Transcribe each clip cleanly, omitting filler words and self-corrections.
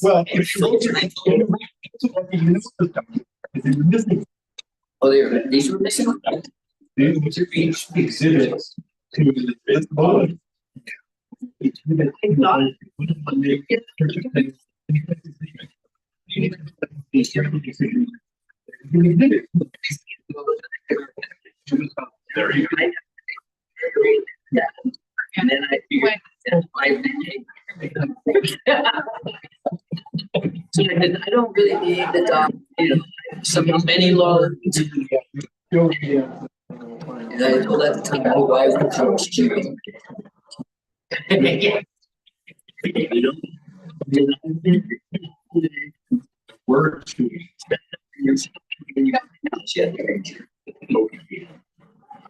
Well, Oh, these were missing. each exhibit to this board. There you go. And then I figured so I don't really need the dog, some many loans. And I told at the time my wife was cheating. Word to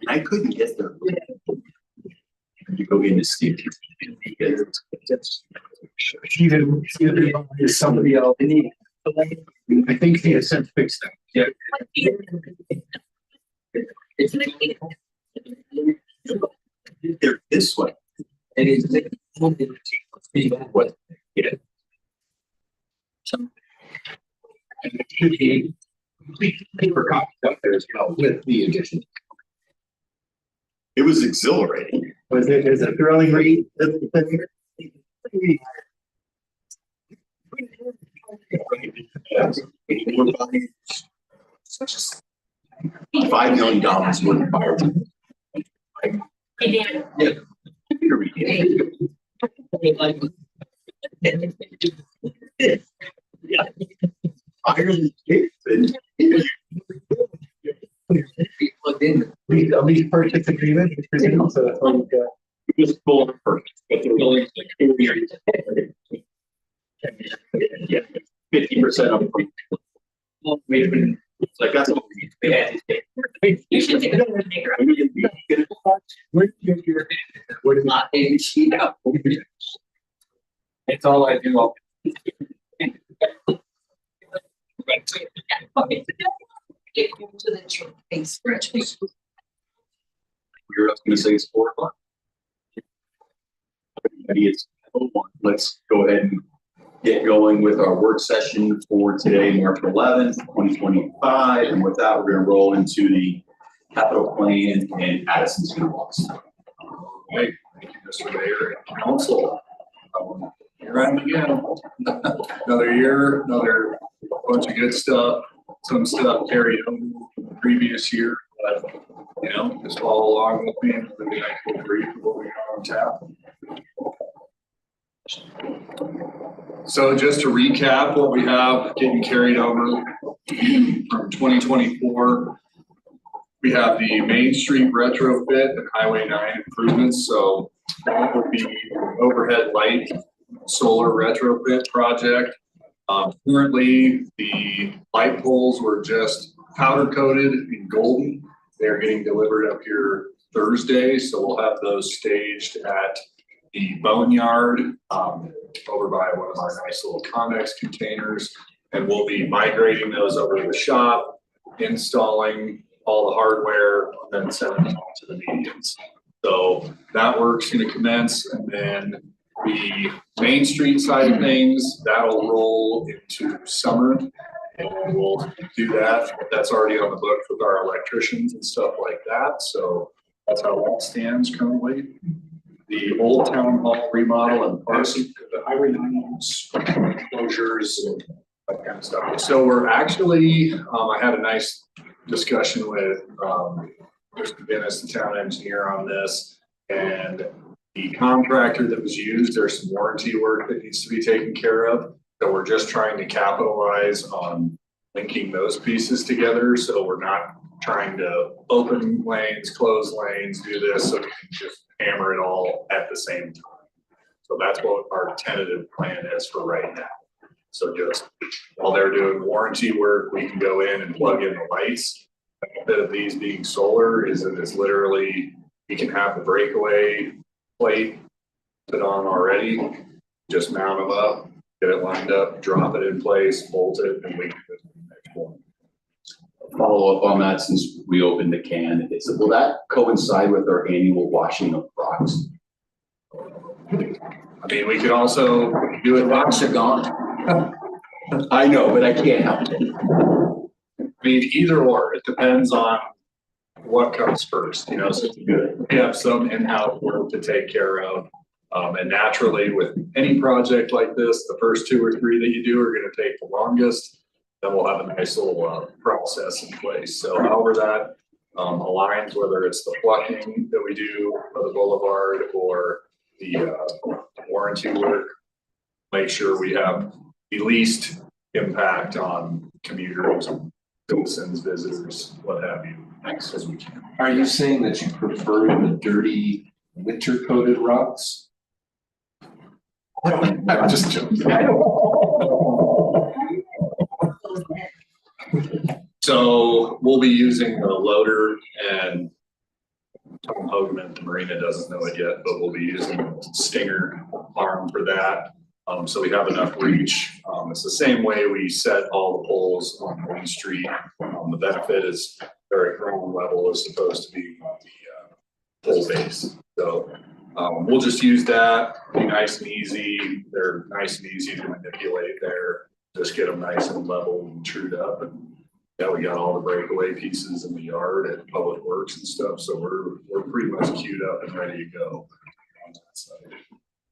I couldn't get there. You go in to see is somebody else. I think he has since fixed that. Yeah. They're this way. And it's What? Yeah. And it should be complete paper copies up there as well with the addition. It was exhilarating. Was it a thrilling read? 5 million dollars worth of fireworks. Yeah. Computer reading. Ireland Davidson. plugged in. Lease purchase agreement. So that's what we've got. Just full of purchase, but the building's like 2 years. Yeah, 50% of. Wait a minute. It's like that's what we had. You should take a picture. Where did you get your? What is Not a sheet up. It's all I do. Get into the face stretch. We were going to say it's 4 o'clock. Everybody is, let's go ahead and get going with our work session for today, March 11th, 2025. And with that, we're going to roll into the capital plan, and Addison's going to walk us through. Thank you, Mr. Mayor and Council. Here I am again. Another year, another bunch of good stuff. Some stuff carried over from the previous year, but just follow along with me and maybe I can brief what we got on tap. So just to recap what we have getting carried over from 2024, we have the Main Street retrofit and Highway 9 improvements. So that would be overhead light solar retrofit project. Currently, the light poles were just powder coated in golden. They're getting delivered up here Thursday, so we'll have those staged at the Boneyard over by one of our nice little Connex containers, and we'll be migrating those over to the shop, installing all the hardware, and then sending them on to the medians. So that work's going to commence, and then the Main Street side of things, that'll roll into summer, and we'll do that. That's already on the books with our electricians and stuff like that. So that's how that stands currently. The Old Town Hall remodel and parking, the Highway 9 closures and that kind of stuff. So we're actually, I had a nice discussion with Mr. Dennis, the town engineer, on this, and the contractor that was used, there's some warranty work that needs to be taken care of. So we're just trying to capitalize on linking those pieces together. So we're not trying to open lanes, close lanes, do this, so we can just hammer it all at the same time. So that's what our tentative plan is for right now. So just while they're doing warranty work, we can go in and plug in the lights. The benefit of these being solar is that it's literally, you can have the breakaway plate put on already, just mount them up, get it lined up, drop it in place, bolt it, and we can go to the next one. Follow up on that since we opened the can. Will that coincide with our annual washing of rocks? I mean, we could also do it. Rocks are gone. I know, but I can't help it. I mean, either or, it depends on what comes first, you know, so Good. we have some in-house work to take care of. And naturally, with any project like this, the first 2 or 3 that you do are gonna take the longest. Then we'll have a nice little, process in place. So however that, aligns, whether it's the flushing that we do for the boulevard or the, warranty work, make sure we have the least impact on commuters, citizens, visitors, what have you, as we can. Are you saying that you prefer the dirty winter coated rocks? I'm just joking. So we'll be using the loader, and Tom Hogan, the marina doesn't know it yet, but we'll be using the Stinger arm for that. So we have enough reach. It's the same way we set all the poles on Main Street. The benefit is they're at ground level as opposed to being on the pole base. So we'll just use that, be nice and easy. They're nice and easy to manipulate there. Just get them nice and level and trued up. And yeah, we got all the breakaway pieces in the yard at Public Works and stuff. So we're pretty much queued up and ready to go on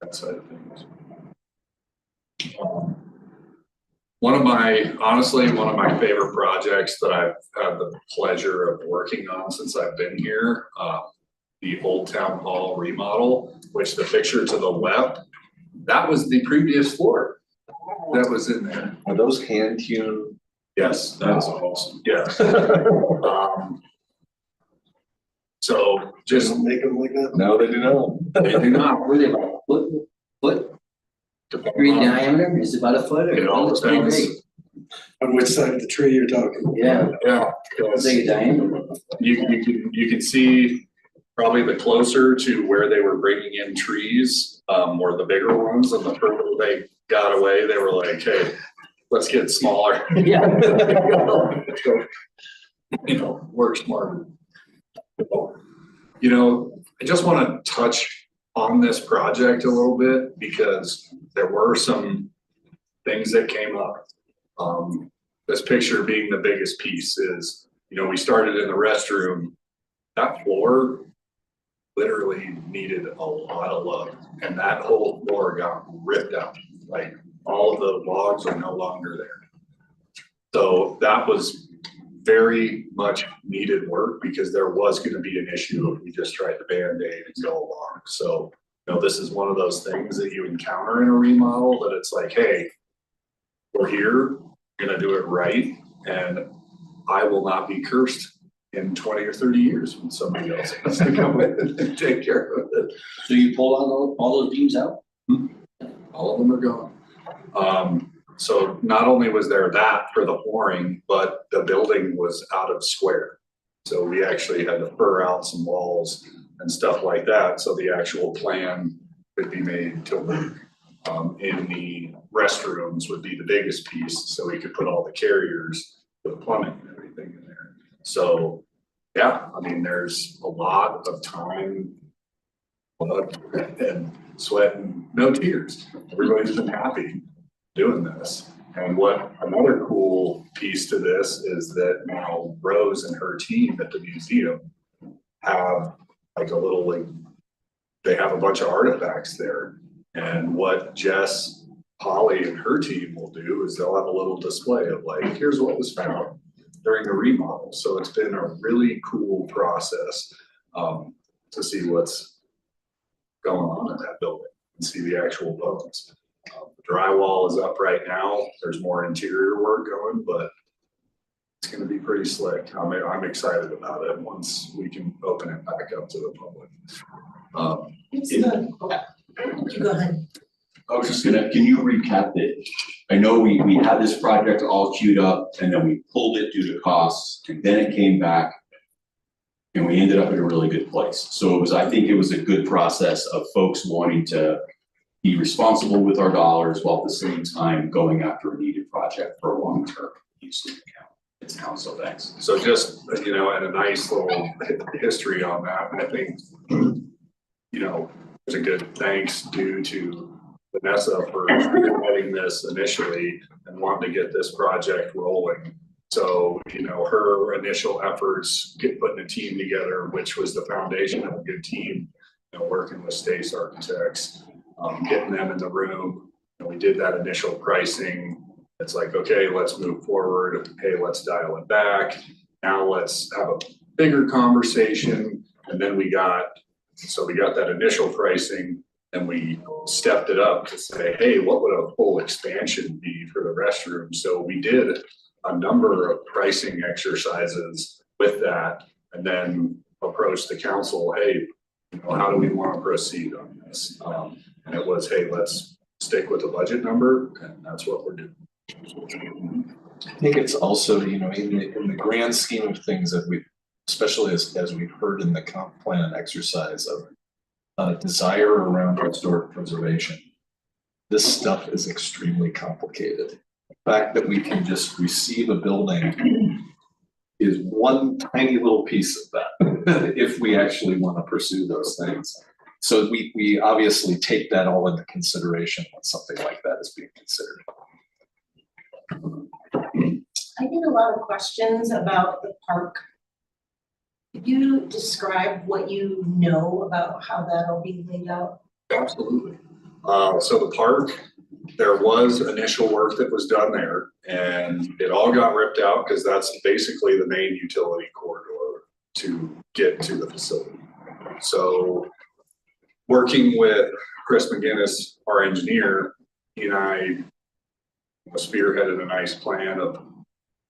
that side of things. One of my favorite projects that I've had the pleasure of working on since I've been here, the Old Town Hall remodel, which the picture to the left, that was the previous floor that was in there. Are those hand hewn? Yes, that's awesome. Yes. So just make them like that? No, they do not. they do not. Were they about a foot tree diameter, is about a foot or? It all It's pretty depends. big. On which side of the tree you're talking? Yeah, Yeah. it's like a diameter. You can see probably the closer to where they were bringing in trees, were the bigger ones, and the further they got away, they were like, hey, let's get smaller. Yeah. You know, work smarter. You know, I just wanna touch on this project a little bit because there were some things that came up. This picture being the biggest piece is, you know, we started in the restroom. That floor literally needed a lot of love, and that whole floor got ripped out. Like all of the logs are no longer there. So that was very much needed work because there was gonna be an issue if we just tried to Band-Aid and go along. So, you know, this is one of those things that you encounter in a remodel that it's like, hey, we're here, we're gonna do it right, and I will not be cursed in 20 or 30 years when somebody else has to come in and take care of it. So you pulled all those beams out? All of them are gone. So not only was there that for the flooring, but the building was out of square. So we actually had to fur out some walls and stuff like that, so the actual plan could be made to work. In the restrooms would be the biggest piece, so we could put all the carriers for the plumbing and everything in there. So, yeah, I mean, there's a lot of time, blood, and sweat, and no tears. Everybody's been happy doing this. And what another cool piece to this is that now Rose and her team at the museum have like a little, like, they have a bunch of artifacts there. And what Jess, Holly, and her team will do is they'll have a little display of like, here's what was found during the remodel. So it's been a really cool process to see what's going on in that building and see the actual bones. The drywall is up right now. There's more interior work going, but it's going to be pretty slick. I'm excited about it once we can open it back up to the public. You go ahead. I was just gonna, can you recap it? I know we had this project all queued up and then we pulled it due to costs and then it came back. And we ended up in a really good place. So I think it was a good process of folks wanting to be responsible with our dollars while at the same time going after a needed project for a long-term use of the town. So thanks. So just, you know, and a nice little history on that. I think, you know, there's a good thanks due to Vanessa for spearheading this initially and wanting to get this project rolling. So, you know, her initial efforts, putting a team together, which was the foundation of a good team, you know, working with Stace Architects, getting them in the room. And we did that initial pricing. It's like, okay, let's move forward. Hey, let's dial it back. Now let's have a bigger conversation. And then we got that initial pricing and we stepped it up to say, hey, what would a full expansion be for the restroom? So we did a number of pricing exercises with that and then approached the council, hey, you know, how do we want to proceed on this? And it was, hey, let's stick with the budget number, and that's what we're doing. I think it's also, you know, in the grand scheme of things that we, especially as we've heard in the comp plan exercise of desire around historic preservation, this stuff is extremely complicated. The fact that we can just receive a building is one tiny little piece of that, if we actually want to pursue those things. So we obviously take that all into consideration when something like that is being considered. I get a lot of questions about the park. Could you describe what you know about how that'll be laid out? Absolutely. So the park, there was initial work that was done there and it all got ripped out because that's basically the main utility corridor to get to the facility. So working with Chris McGinnis, our engineer, he and I spearheaded a nice plan of,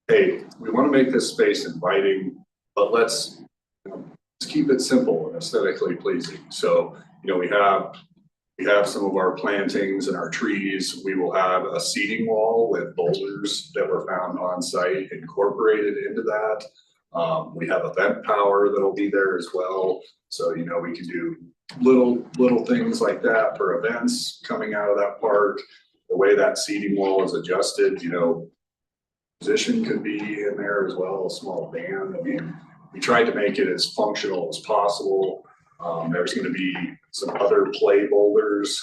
hey, we want to make this space inviting, but let's keep it simple and aesthetically pleasing. So, you know, we have some of our plantings and our trees. We will have a seating wall with boulders that were found on site incorporated into that. We have event power that'll be there as well. So, you know, we can do little things like that for events coming out of that park. The way that seating wall is adjusted, you know, musician could be in there as well, a small band. I mean, we tried to make it as functional as possible. There's going to be some other play boulders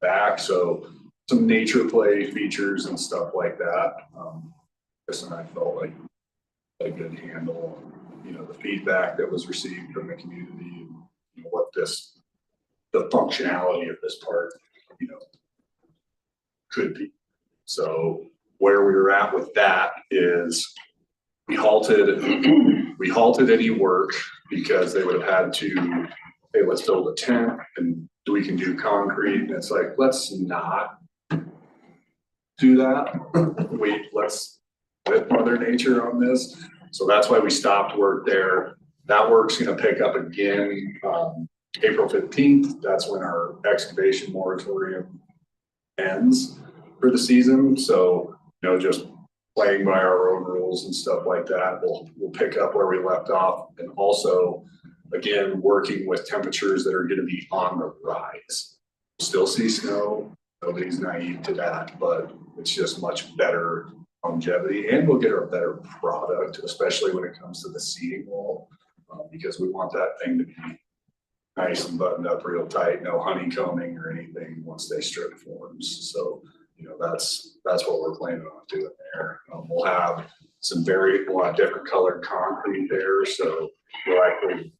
back, so some nature play features and stuff like that. Chris and I felt like a good handle on, you know, the feedback that was received from the community and, you know, what the functionality of this park, you know, could be. So where we were at with that is we halted any work because they would have had to, hey, let's build a tent and we can do concrete. And it's like, let's not do that. Let's let Mother Nature on this. So that's why we stopped work there. That work's gonna pick up again April 15th. That's when our excavation moratorium ends for the season. So, you know, just playing by our own rules and stuff like that, we'll pick up where we left off. And also, again, working with temperatures that are going to be on the rise. We'll still see snow. Nobody's naive to that, but it's just much better longevity, and we'll get a better product, especially when it comes to the seating wall, because we want that thing to be nice and buttoned up real tight, no honeycombing or anything once they strip forms. So, you know, that's what we're planning on doing there. We'll have a lot of different colored concrete there, so we'll actually,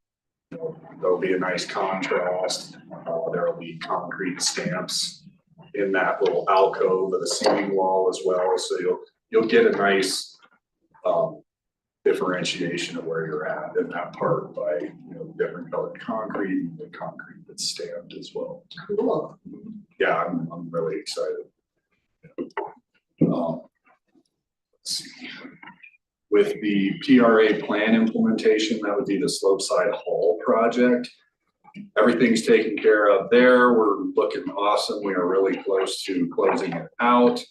you know, there'll be a nice contrast. There'll be concrete stamps in that little alcove of the seating wall as well, so you'll get a nice differentiation of where you're at in that part by, you know, different colored concrete and the concrete that's stamped as well. Cool. Yeah, I'm really excited. Let's see. With the PRA plan implementation, that would be the Slopeside Hall project. Everything's taken care of there. We're looking awesome. We are really close to closing it out.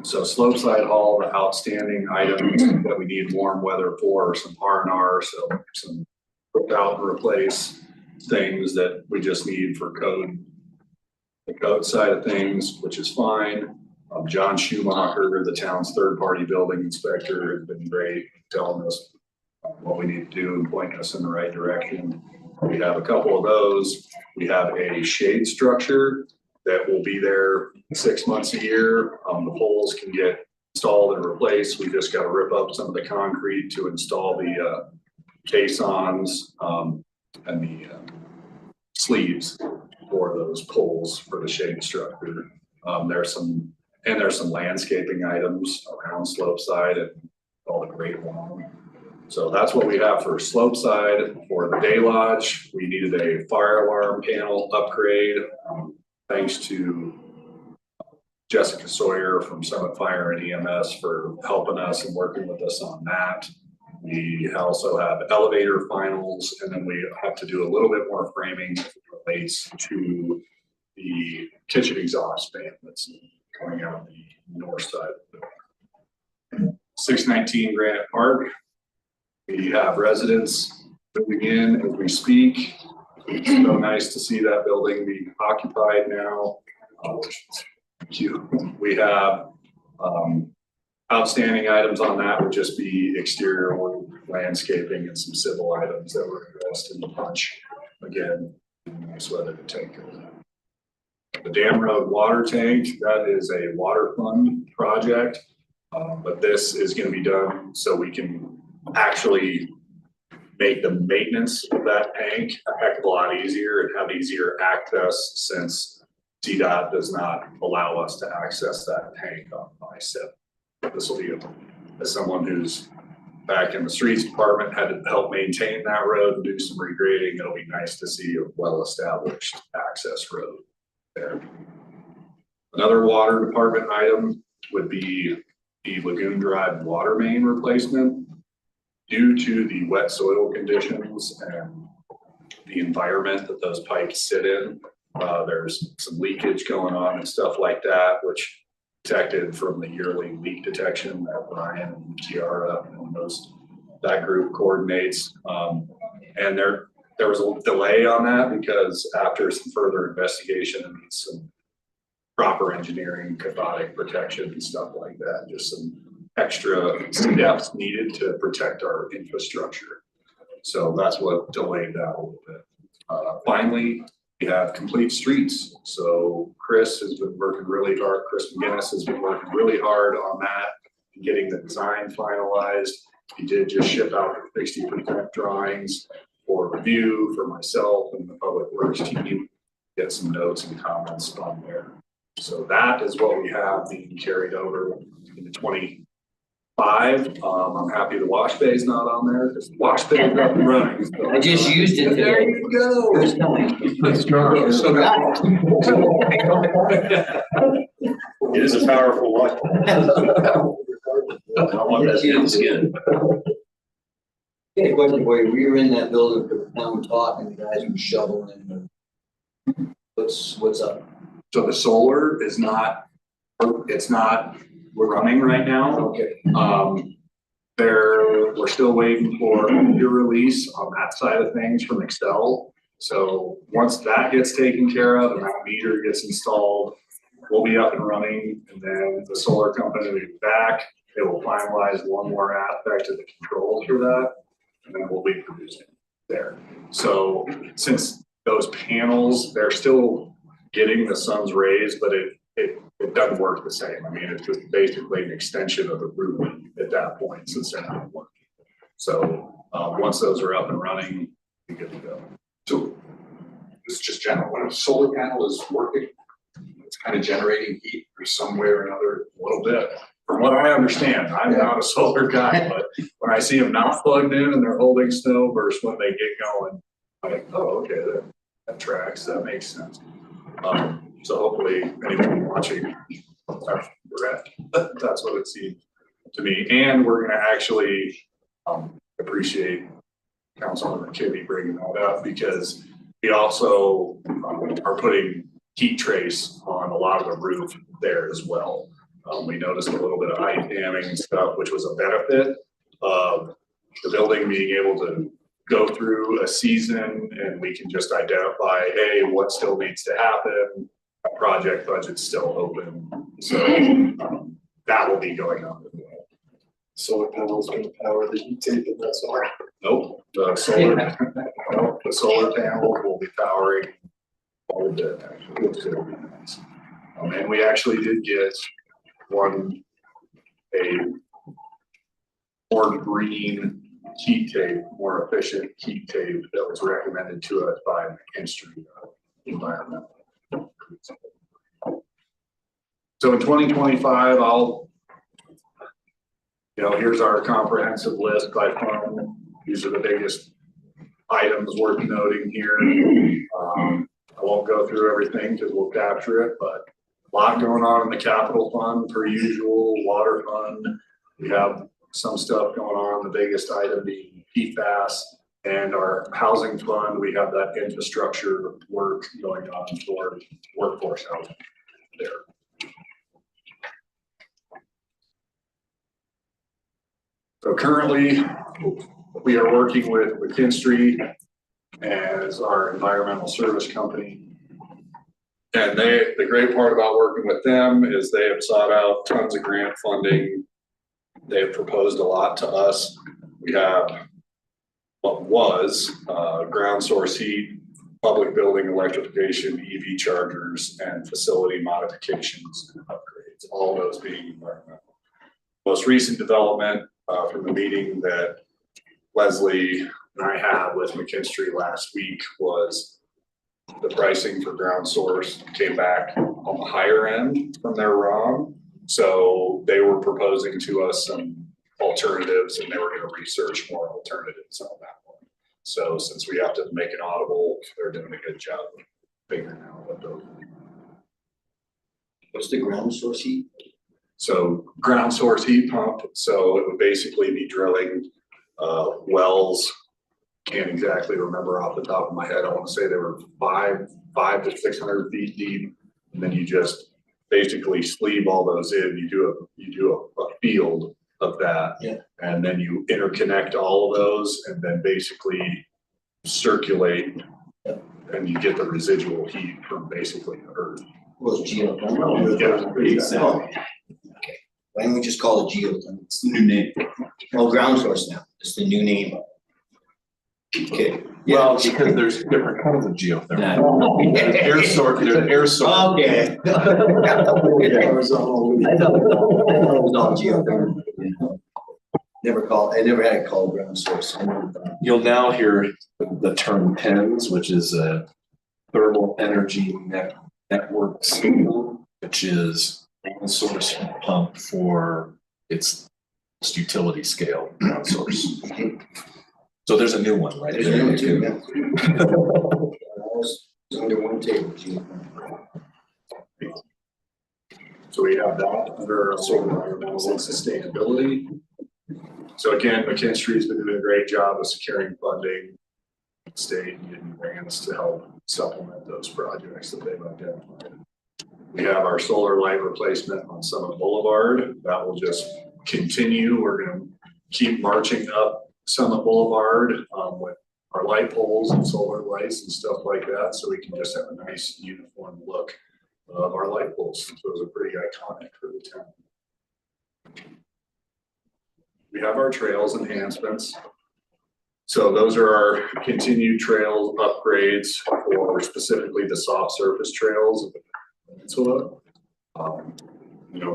So Slopeside Hall, the outstanding items that we need warm weather for, some R&R, so some rip out and replace things that we just need for code. The code side of things, which is fine. John Schumacher, the town's third-party building inspector, has been great telling us what we need to do and pointing us in the right direction. We have a couple of those. We have a shade structure that will be there 6 months a year. The poles can get installed and replaced. We just gotta rip up some of the concrete to install the caissons and the sleeves for those poles for the shade structure. There's some landscaping items around slope side and all the grade along. So that's what we have for slope side. For the day lodge, we needed a fire alarm panel upgrade. Thanks to Jessica Sawyer from Summit Fire and EMS for helping us and working with us on that. We also have elevator finals, and then we have to do a little bit more framing as it relates to the kitchen exhaust fan that's coming out the north side of the 619 Granite Park. We have residents moving in as we speak. It's so nice to see that building being occupied now. Cute. We have outstanding items on that would just be exterior landscaping and some civil items that were addressed in the punch. Again, nice weather to take care of that. The Dam Road water tank, that is a water fund project, but this is going to be done so we can actually make the maintenance of that tank a heck of a lot easier and have easier access, since CDOT does not allow us to access that tank on I-7. This will be, as someone who's back in the streets department, had to help maintain that road and do some regrading, it'll be nice to see a well-established access road there. Another water department item would be the Lagoon Drive water main replacement. Due to the wet soil conditions and the environment that those pipes sit in, there's some leakage going on and stuff like that, which detected from the yearly leak detection that Brian and Kiara and that group coordinates. And there was a delay on that because after some further investigation and some proper engineering, cathodic protection and stuff like that, just some extra steps needed to protect our infrastructure. So that's what delayed that a little bit. Finally, we have complete streets. So Chris has been working really hard. Chris McGinnis has been working really hard on that and getting the design finalized. He did just ship out the 60% drawings for review for myself and the Public Works team. Get some notes and comments on there. So that is what we have being carried over into 25. I'm happy the wash bay is not on there because the wash bay is up and running. So I just used it there today. you go. It's coming. That's strong. It is a powerful watch. I don't want that damn skin. Okay, question for you. We were in that building for the town talking, the guys were shoveling. What's up? So the solar is not, it's not running right now. Okay. We're still waiting for your release on that side of things from Excel. So once that gets taken care of and that meter gets installed, we'll be up and running, and then the solar company will be back. They will finalize one more aspect of the controls for that, and then we'll be producing there. So since those panels, they're still getting the sun's rays, but it doesn't work the same. I mean, it's just basically an extension of the roof at that point, since they're not working. So once those are up and running, we're good to go. So this is just general, when a solar panel is working, it's kind of generating heat or some way or another. A little bit. From what I understand, I'm not a solar guy, but when I see them not plugged in and they're holding snow versus when they get going, I'm like, oh, okay, that tracks, that makes sense. So hopefully anyone watching, that's what it seems to me. And we're gonna actually appreciate Councilman McKinney bringing that up, because we also are putting heat trace on a lot of the roof there as well. We noticed a little bit of height damming and stuff, which was a benefit of the building being able to go through a season, and we can just identify, hey, what still needs to happen. Our project budget's still open, so that will be going on as well. Solar panels gonna power the heat tape and that's all. Nope, the solar panel will be powering all of it, actually, looks good. And we actually did get a more green heat tape, more efficient heat tape that was recommended to us by McKinstry Environmental. So in 2025, here's our comprehensive list by fund. These are the biggest items worth noting here. I won't go through everything because we'll capture it, but a lot going on in the capital fund per usual, water fund. We have some stuff going on, the biggest item being PFAS, and our housing fund, we have that infrastructure work going on for workforce housing there. So currently, we are working with McKinstry as our environmental service company. And the great part about working with them is they have sought out tons of grant funding. They have proposed a lot to us. We have what was ground source heat, public building electrification, EV chargers, and facility modifications and upgrades, all those being environmental. Most recent development from the meeting that Leslie and I had with McKinstry last week was the pricing for ground source came back on the higher end from their ROM. So they were proposing to us some alternatives and they were going to research more alternatives on that one. So since we have to make it audible, they're doing a good job of figuring out what those are. What's the ground source heat? So ground source heat pump. So it would basically be drilling wells. Can't exactly remember off the top of my head. I want to say they were 500 to 600 feet deep, and then you just basically sleeve all those in. You do a field of that, yeah. And then you interconnect all of those, and then basically circulate, and you get the residual heat from basically the earth. was geothermal? Yeah, exactly. Okay, why don't we just call it geothermal? It's the new name. Oh, ground source now, it's the new name. Okay. Well, because there's different kinds of geothermal. Yeah. There's air source, there's air source. Okay. It was all geothermal. I never had it called ground source. You'll now hear the term TENS, which is a thermal energy network system, which is ground source heat pump for its utility scale ground source. So there's a new one, right? There's a new one too, yeah. It's under one table, geothermal. So we have that under solar environmental and sustainability. So again, McKinstry's been doing a great job of securing funding, state and getting grants to help supplement those projects that they've identified. We have our solar light replacement on Summit Boulevard. That will just continue. We're going to keep marching up Summit Boulevard with our light poles and solar lights and stuff like that, so we can just have a nice uniform look of our light poles. So those are pretty iconic for the town. We have our trails enhancements. So those are our continued trail upgrades for specifically the soft surface trails of the peninsula.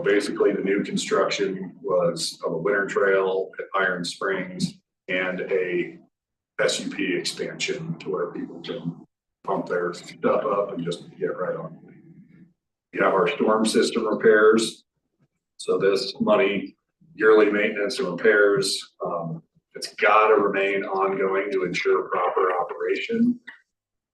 Basically the new construction was of a winter trail at Iron Springs and a SUP expansion to where people can pump their stuff up and just get right on. We have our storm system repairs. So this money, yearly maintenance and repairs, it's got to remain ongoing to ensure proper operation.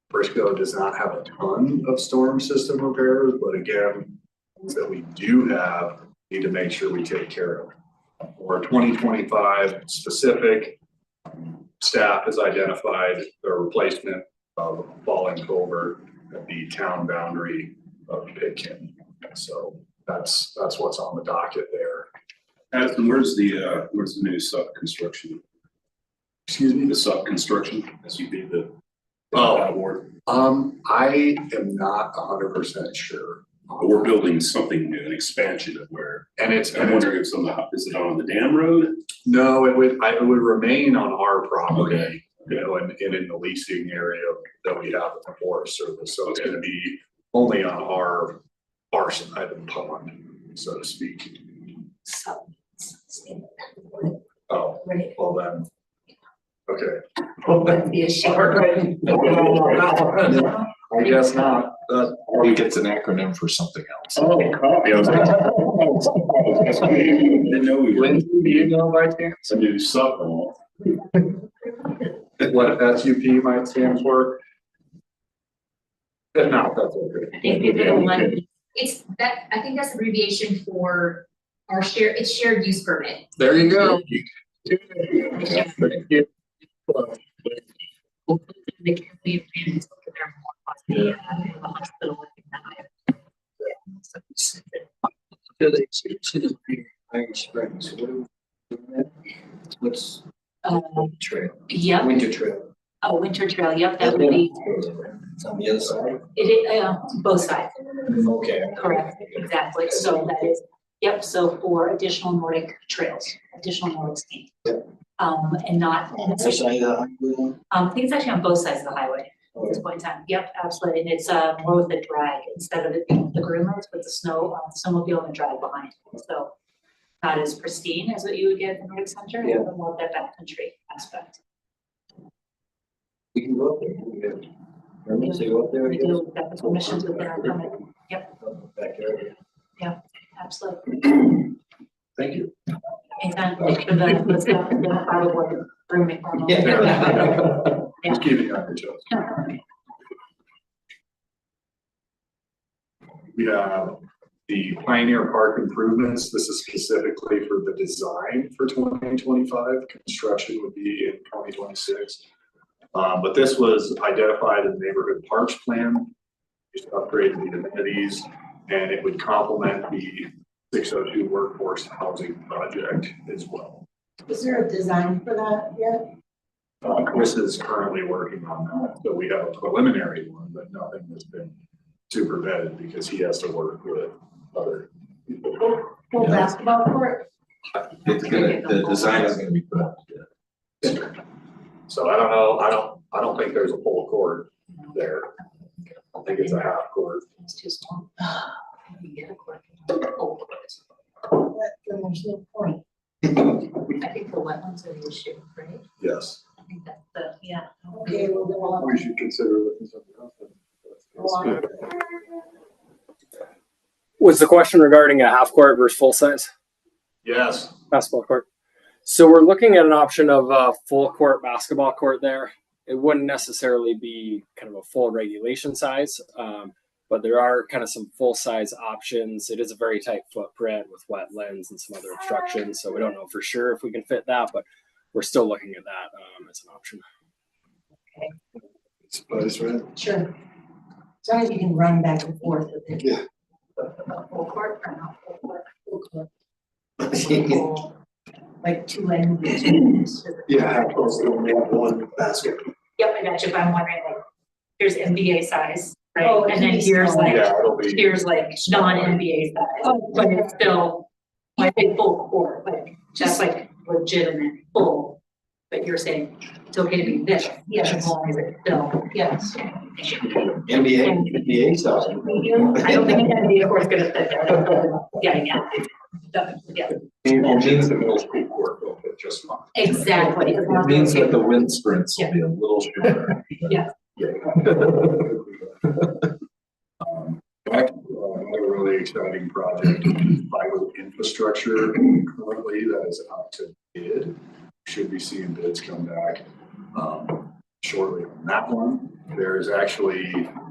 Briscoe does not have a ton of storm system repairs, but again, that we do have, need to make sure we take care of. For 2025 specific, staff has identified the replacement of a falling culvert at the town boundary of Pitkin. So that's what's on the docket there. Addison, where's the new sub construction? Excuse me? The sub construction, SUP, the Oh. award. I am not 100% sure. We're building something new, an expansion of where, And I'm wondering if is it on the dam road? No, it would remain on our property. Okay. you know, and in the leasing area that we have with the Forest Service. So it's gonna be only on our side of the pond, so to speak. So. Oh, Right. well then, okay. Wouldn't be a shame. I guess not. I think it's an acronym for something else. Oh, copy. I was like. Didn't know we were. Lindsay, do you know by chance? A new supplement. What SUP might stand for? If not, that's okay. I think we did one, it's that, I think that's abbreviation for our it's shared use permit. There you go. The county plans look at their more possibly, the hospital looking at it. So they should Iron Springs, what's trail? Yep, Winter Trail. oh, Winter Trail, yep, that would be, It's on the other side. it is, both sides, Okay. correct, exactly, so that is, yep, so for additional Nordic trails, additional Nordic skiing. And not, On the other side of the highway. I think it's actually on both sides of the highway at this point in time, yep, absolutely, and it's, more with the drag, instead of it being the groomers with the snow, snowmobile and the drag behind, so. Not as pristine as what you would get in Nordic Center, Yeah. but more of that backcountry aspect. We can go up there. We can permits to go up there. We do, we've got the permissions within our permit, Back area. absolutely. Thank you. Anytime, make sure that the staff is gonna follow what the grooming hormone. Just keeping you on your toes. We have the Pioneer Park improvements. This is specifically for the design for 2025. Construction would be in 2026. But this was identified in the neighborhood parks plan. Just upgraded the amenities, and it would complement the 602 workforce housing project as well. Is there a design for that yet? Chris is currently working on that, so we have a preliminary one, but nothing has been super vetted because he has to work with other people. Full basketball court? It's gonna, the design is gonna be put up. So I don't know, I don't think there's a full court there. I think it's a half court. It's too small. You get a quick. Then there's no point. I think the wetlands are the issue, right? Yes. I think that's the, yeah. Okay, well, then we'll have We should consider looking something else. to go on. Was the question regarding a half court versus full size Yes, basketball court? So we're looking at an option of a full court basketball court there. It wouldn't necessarily be kind of a full regulation size, but there are kind of some full size options. It is a very tight footprint with wetlands and some other obstructions. So we don't know for sure if we can fit that, but we're still looking at that as an option. Spice, right? Sure. As long as you can run back and forth with it. Yeah. Full court or not full court? Full court. Like two ends. Yeah, close to one basket. Yep, I got you, but I'm wondering like, here's NBA size, right? Oh, And then it's here's small. like, Yeah, it'll be. here's like non-NBA size, Oh, but it's still, I think full court, like, just like legitimate full. But you're saying it's okay to be this, Yes. as long as it's still. Yes. NBA size. I don't think an NBA court's gonna fit there. Yeah. Yeah, It means the middle school court will fit just fine. exactly. It means that the wind sprints will be a little shorter. Yeah. Another really exciting project, fiber infrastructure currently that is out to bid. Should be seeing bids come back shortly on that one. There's actually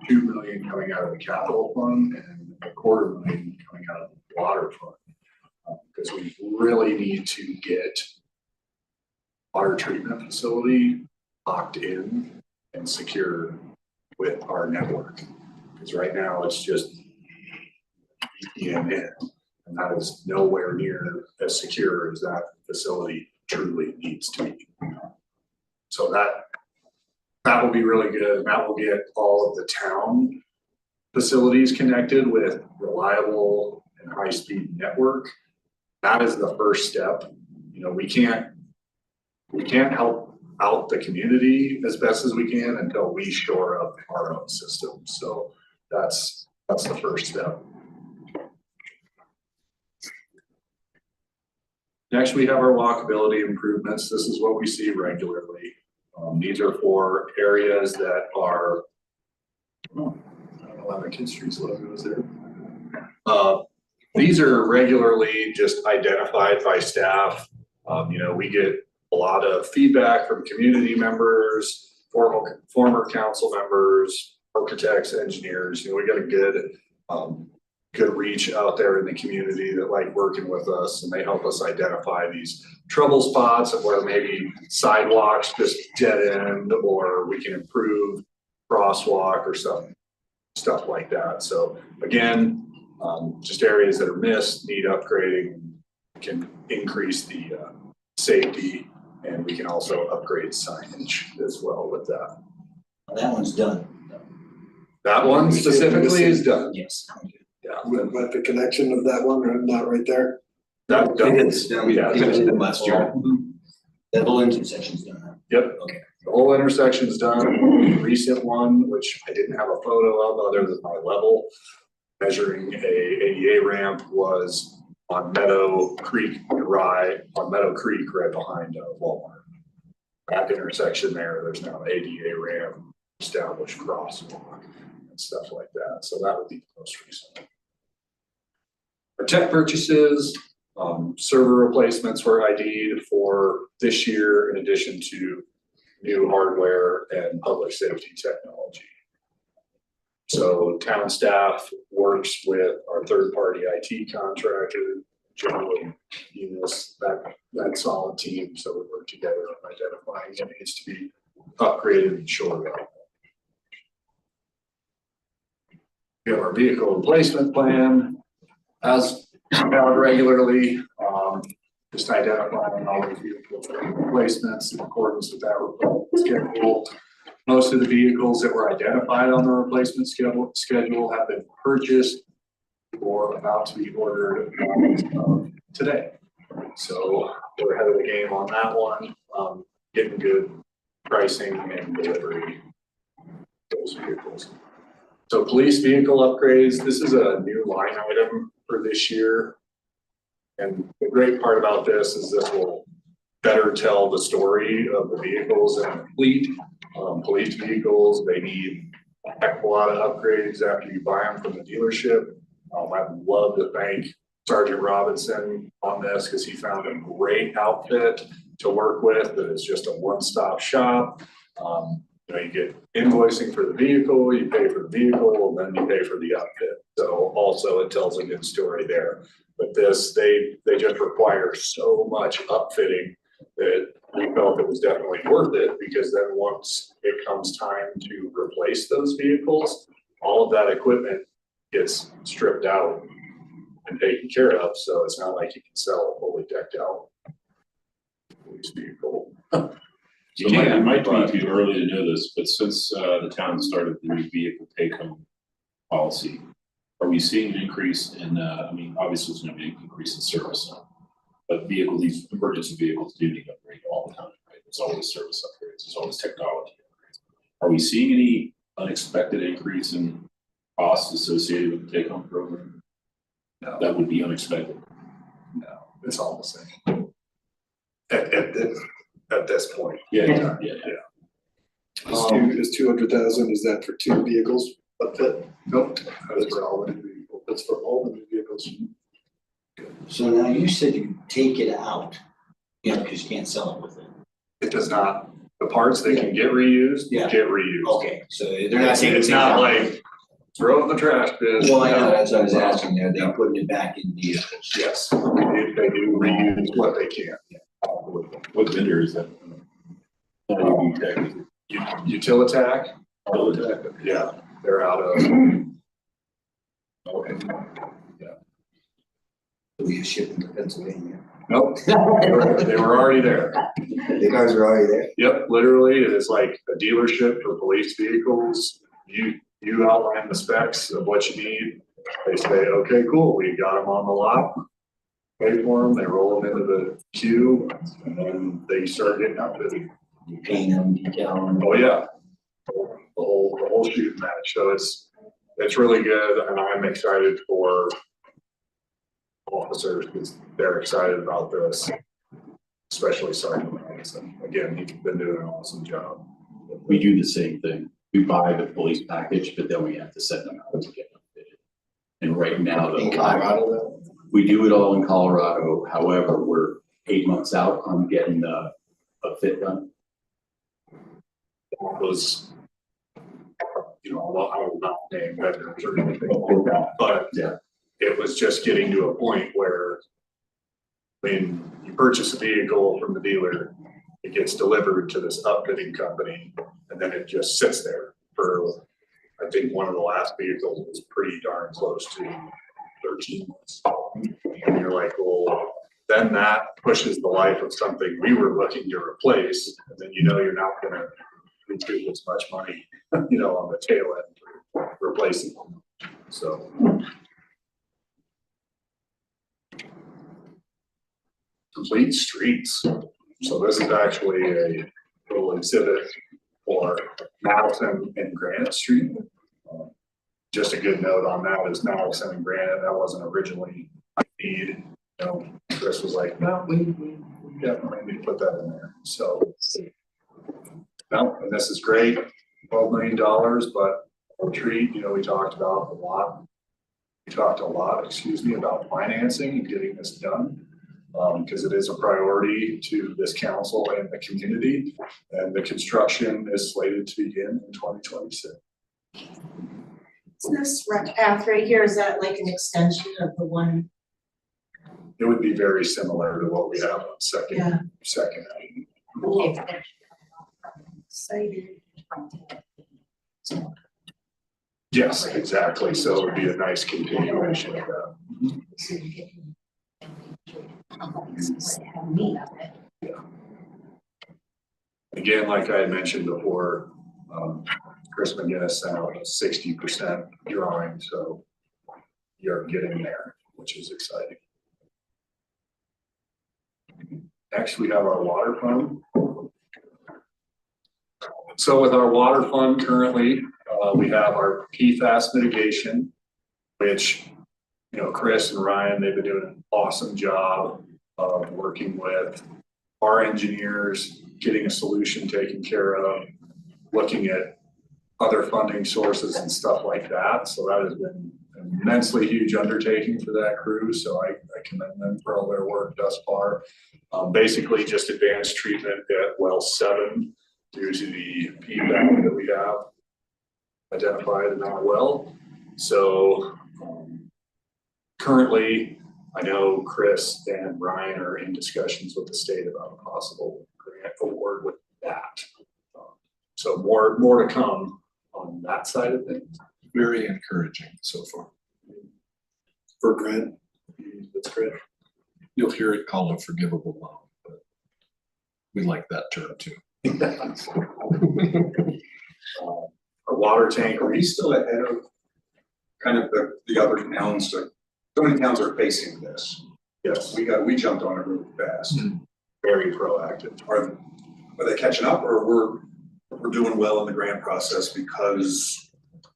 $2 million coming out of the capital fund and $250,000 coming out of the water fund. Because we really need to get water treatment facility locked in and secure with our network. Because right now it's just VPN in, and that is nowhere near as secure as that facility truly needs to be. So that will be really good, and that will get all of the town facilities connected with reliable and high-speed network. That is the first step. You know, we can't help out the community as best as we can until we shore up our own system. So that's the first step. Next, we have our walkability improvements. This is what we see regularly. These are for areas that are, I don't know how the Kid Streets logo is there. These are regularly just identified by staff. We get a lot of feedback from community members, former council members, architects, engineers. We got a good reach out there in the community that like working with us, and they help us identify these trouble spots of where maybe sidewalks just dead end, or we can improve crosswalk or stuff like that. So again, just areas that are missed, need upgrading, can increase the safety, and we can also upgrade signage as well with that. That one's done. That one specifically is done. Yes. Yeah. But the connection of that one, or not right there? That done. It's done. Yeah, finished it last year. That whole intersection's done. Yep. Okay. The whole intersection's done. The recent one, which I didn't have a photo of other than my level, measuring a ADA ramp, was on Meadow Creek right behind Walmart. That intersection there's now an ADA ramp, established crosswalk and stuff like that. So that would be the most recent. Our tech purchases, server replacements were ID'd for this year, in addition to new hardware and public safety technology. So town staff works with our third-party IT contractor, generally, that solid team. So we work together on identifying what needs to be upgraded and shored up. We have our vehicle replacement plan as out regularly, just identifying all the vehicle replacements in accordance with that schedule. Most of the vehicles that were identified on the replacement schedule have been purchased or about to be ordered today. So we're ahead of the game on that one, getting good pricing and delivery of those vehicles. So police vehicle upgrades, this is a new line item for this year. And the great part about this is this will better tell the story of the vehicles in the fleet. Police vehicles, they need a heck of a lot of upgrades after you buy them from the dealership. I'd love to thank Sergeant Robinson on this because he found a great outfit to work with that is just a one-stop shop. You get invoicing for the vehicle, you pay for the vehicle, and then you pay for the outfit. So also it tells a good story there. But this, they just require so much upfitting that we felt it was definitely worth it, because then once it comes time to replace those vehicles, all of that equipment gets stripped out and taken care of. So it's not like you can sell a fully decked out police vehicle. So it might be too early to know this, but since the town started the new vehicle take-home policy, are we seeing an increase in, obviously there's gonna be an increase in service now, but these emergency vehicles do need upgrade all the time, right? There's always service upgrades, there's always technology upgrades. Are we seeing any unexpected increase in costs associated with the take-home program? No. That would be unexpected. No, it's all the same. At this point. Yeah. Is 200,000, is that for 2 vehicles upfit? Nope, that's for all the new vehicles. That's for all the new vehicles. So now you said you take it out, because you can't sell it with it. It does not, the parts that can get reused, Yeah. get reused. Okay, so they're not taking It's it not out. like throw it in the trash bin. Well, I know, that's what I was asking there, they're putting it back in vehicles. Yes, they do reuse what they can. What vendor is that? Utilitac, yeah, they're out of. We ship them to Pennsylvania. Nope, they were already there. The cars are already there. Yep, literally, it is like a dealership for police vehicles. You outline the specs of what you need. They say, okay, cool, we got them on the lot. Pay for them, they roll them into the queue, and then they start getting outfitted. You paint them, decal them. Oh, yeah. The whole shooting match, so it's really good, and I'm excited for officers, because they're excited about this, especially Sergeant Madison. Again, he's been doing an awesome job. We do the same thing. We buy the police package, but then we have to send them out to get them fitted. And right now, In Colorado, we do it all in Colorado. However, we're 8 months out on getting a fit done. Was, you know, I will not name vendors or anything like that, but Yeah. it was just getting to a point where when you purchase a vehicle from the dealer, it gets delivered to this upfitting company, and then it just sits there for, I think one of the last vehicles was pretty darn close to 13 months. And you're like, well, then that pushes the life of something we were looking to replace, and then you know you're not gonna recoup as much money, you know, on the tail end for replacing them. So. Complete streets. So this is actually a little exhibit for Madison and Granite Street. Just a good note on that is Madison and Granite, that wasn't originally a need. You know, Chris was like, no, we definitely need to put that in there. So, no, and this is great, $12 million, but retreat, you know, we talked about a lot. We talked a lot, about financing and getting this done. Because it is a priority to this council and the community, and the construction is slated to begin in 2026. Is this rec path right here, is that like an extension of the one? It would be very similar to what we have on Yeah. second. Excited. Yes, exactly. So it would be a nice continuation of that. Again, like I had mentioned before, Chris McGinnis sent out a 60% drawing, so you're getting there, which is exciting. Next, we have our water fund. So with our water fund currently, we have our PFAS mitigation, which, you know, Chris and Ryan, they've been doing an awesome job of working with our engineers, getting a solution taken care of, looking at other funding sources and stuff like that. So that has been an immensely huge undertaking for that crew. So I commend them for all their work thus far. Basically just advanced treatment at well 7 due to the PFAS that we have identified in that well. So currently, I know Chris and Ryan are in discussions with the state about a possible grant award with that. So more to come on that side of things. Very encouraging so far. for grant. That's great. You'll hear it called a forgivable loan, but we like that term too. Our water tank, Are we still ahead of kind of the other towns? So many towns are facing this. yes, We jumped on it really fast. very proactive. Are they catching up, or we're doing well in the grant process because?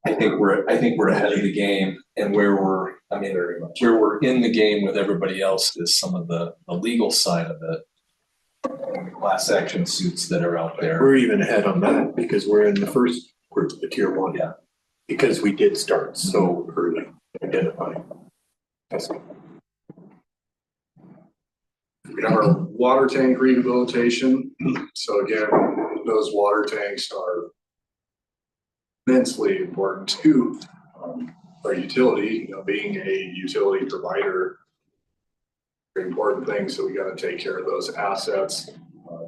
I think we're ahead of the game, and where we're in the game with everybody else is some of the legal side of it. And the class action suits that are out there. We're even ahead on that because we're in the first group, the tier 1. Yeah. Because we did start so early identifying. That's We have our water tank rehabilitation. So again, those water tanks are immensely important to our utility, you know, being a utility provider. Very important thing, so we gotta take care of those assets.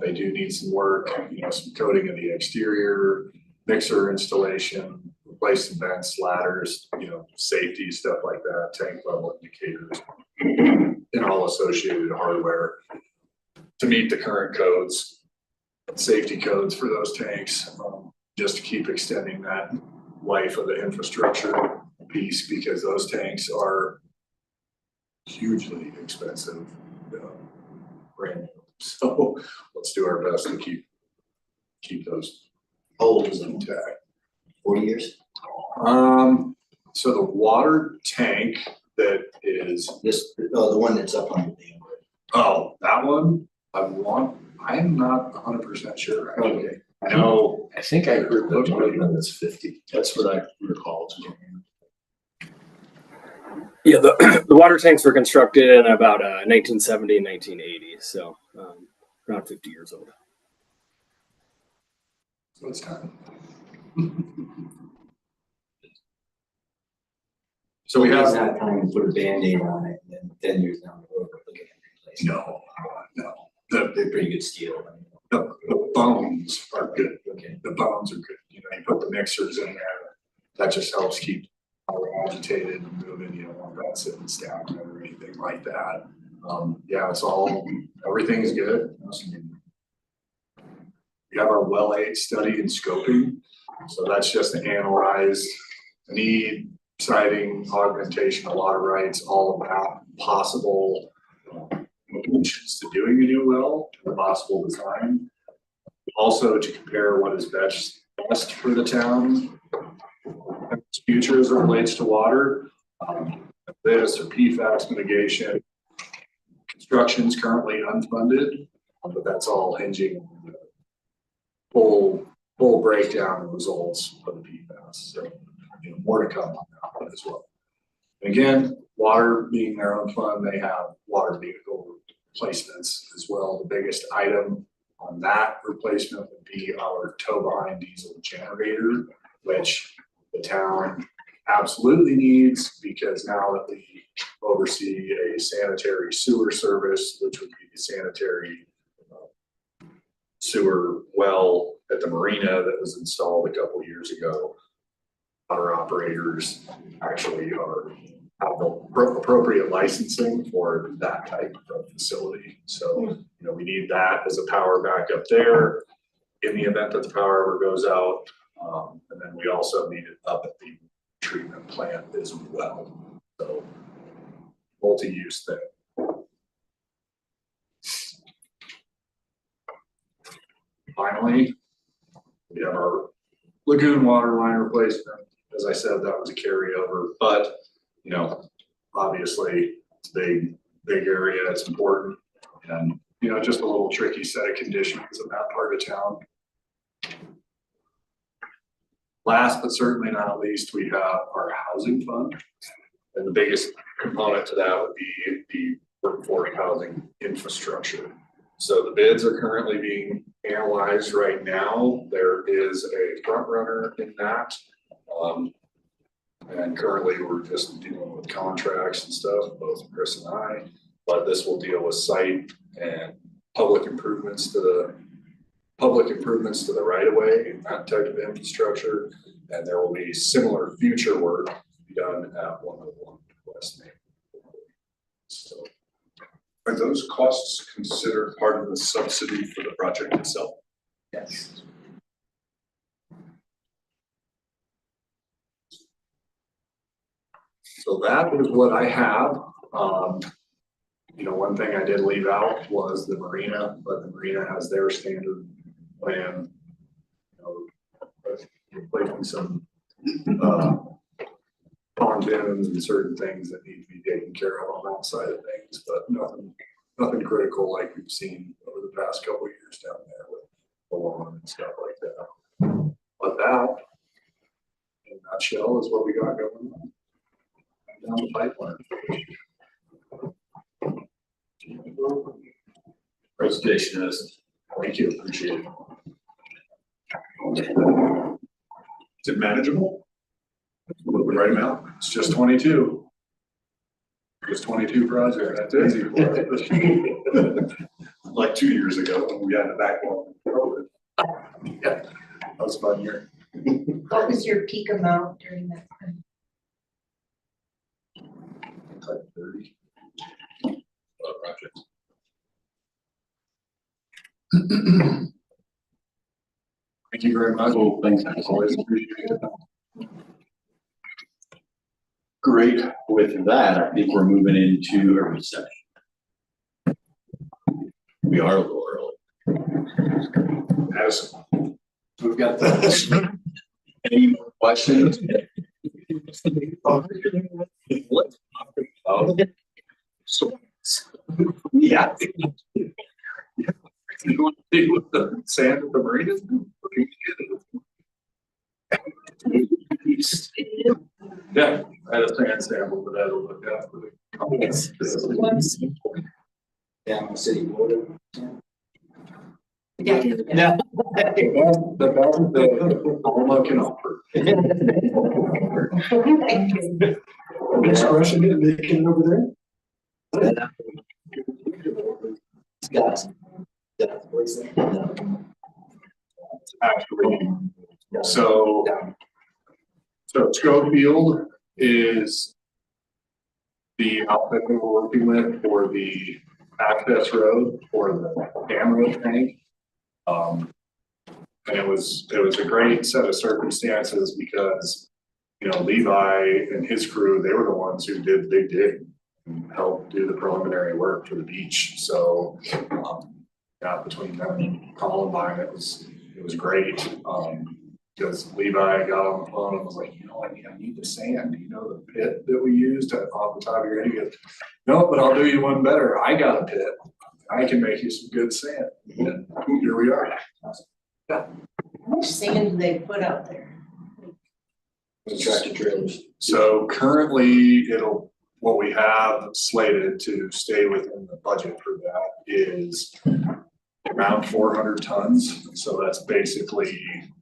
They do need some work, you know, some coating of the exterior, mixer installation, replace some vents, ladders, you know, safety, stuff like that, tank level indicators, and all associated hardware to meet the current codes, safety codes for those tanks, just to keep extending that life of the infrastructure piece, because those tanks are hugely expensive, brand new. So let's do our best to keep keep those How old is it? intact. 40 years? So the water tank that is, This, the one that's up on the dam. oh, that one, I'm not 100% sure. Actually. Okay. I know, I think I heard that one of them is 50. That's what I recall too. Yeah, the water tanks were constructed in about 1970 and 1980, so around 50 years old. so it's time. So we It's have, not time to put a Band-Aid on it and then 10 years down the road, we're looking at replacing. no, the, They're pretty good steel. the bones are good. Okay. The bones are good. You know, you put the mixers in there, that just helps keep power agitated and moving. You don't want that sitting stagnant or anything like that. Yeah, it's all, everything's good. We have our well aid study and scoping. So that's just to analyze the need, siting, augmentation, of water rights, all of that possible solutions to doing a new well, the possible design. Also to compare what is best for the town, future as it relates to water. This or PFAS mitigation. Construction's currently unfunded, but that's all hinging on the full breakdown of results of the PFAS. So, you know, more to come on that one as well. And again, water being their own fund, they have water vehicle replacements as well. The biggest item on that replacement would be our tow behind diesel generator, which the town absolutely needs because now that we oversee a sanitary sewer service, which would be the sanitary sewer well at the marina that was installed a couple years ago. Water operators actually have the appropriate licensing for that type of facility. So, you know, we need that as a power backup there in the event that the power ever goes out. And then we also need it up at the treatment plant as well. So multi-use thing. Finally, we have our lagoon water line replacement. As I said, that was a carryover, but you know, obviously it's a big area, it's important. And you know, just a little tricky set of conditions in that part of town. Last but certainly not least, we have our housing fund. And the biggest component to that would be the workforce housing infrastructure. So the bids are currently being analyzed right now. There is a front runner in that. And currently we're just dealing with contracts and stuff, both Chris and I, but this will deal with site and public improvements to the right of way and that type of infrastructure. And there will be similar future work to be done at 101 West Main. So, Are those costs considered part of the subsidy for the project itself? Yes. So that is what I have. You know, one thing I did leave out was the marina, but the marina has their standard plan. You know, replacing some pontoons and certain things that need to be taken care of on that side of things, but nothing critical like we've seen over the past couple of years down there with the lawn and stuff like that. But that, in a nutshell, is what we got going on down the pipeline. Presentation is. Thank you, appreciate it. Is it manageable? What we write out, it's just 22. Just 22 projects, that's easy for us. Like 2 years ago when we had the backlog. Yeah, that was a fun year. What was your peak amount during that time? Like 30. Projects. Thank you very much. Cool, thanks. Always appreciate it. Great. With that, I think we're moving into a recession. We are a little early. Madison. We've got the. Any more questions? What? Oh. So. Yeah. You want to deal with the sand at the marinas? Yeah, I had a sand sample, but that'll look at for the. Down city border. Yeah. Yeah. The Alma can offer. Which Russia did making over there? Guys. Actually, so Schofield is the outfit that we're working with for the access road for the dam road tank. And it was a great set of circumstances because, you know, Levi and his crew, they were the ones who did big dig and helped do the preliminary work for the beach. So, yeah, between them and Columbine, it was great. Because Levi got on the phone and was like, you know, I need the sand. You know, the pit that we used off the top of your head. He goes, no, but I'll do you one better. I got a pit. I can make you some good sand. And here we are. How much sand do they put out there? Tractor trailers. So currently what we have slated to stay within the budget for that is around 400 tons. So that's basically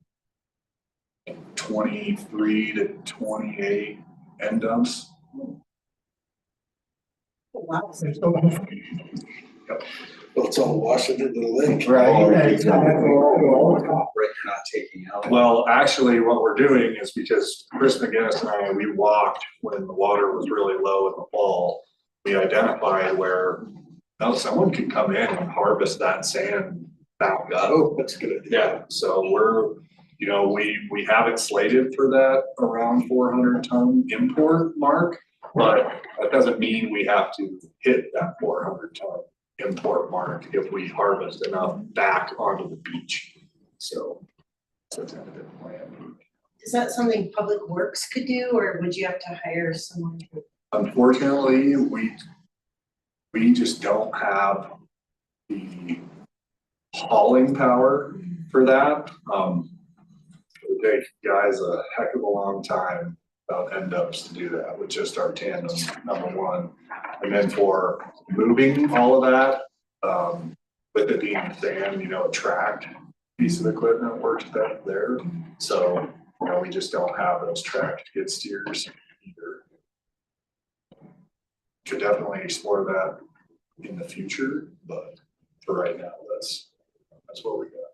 23 to 28 end dumps. Wow. Well, it's all washing into the lake. Right, you're not taking out. Well, actually, what we're doing is because Chris McGinnis and I, we walked when the water was really low in the fall. We identified where, someone could come in and harvest that sand back up. Oh, that's a good idea. Yeah, so we're, you know, we have it slated for that around 400 ton import mark, but that doesn't mean we have to hit that 400 ton import mark if we harvest enough back onto the beach. So that's kind of the plan. Is that something Public Works could do, or would you have to hire someone? Unfortunately, we just don't have the hauling power for that. It would take guys a heck of a long time about end ups to do that with just our tandem, number one. And then for moving all of that, with it being sand, you know, a tracked piece of equipment works better there. So, you know, we just don't have those tracked skid steers either. Could definitely explore that in the future, but for right now, that's what we got.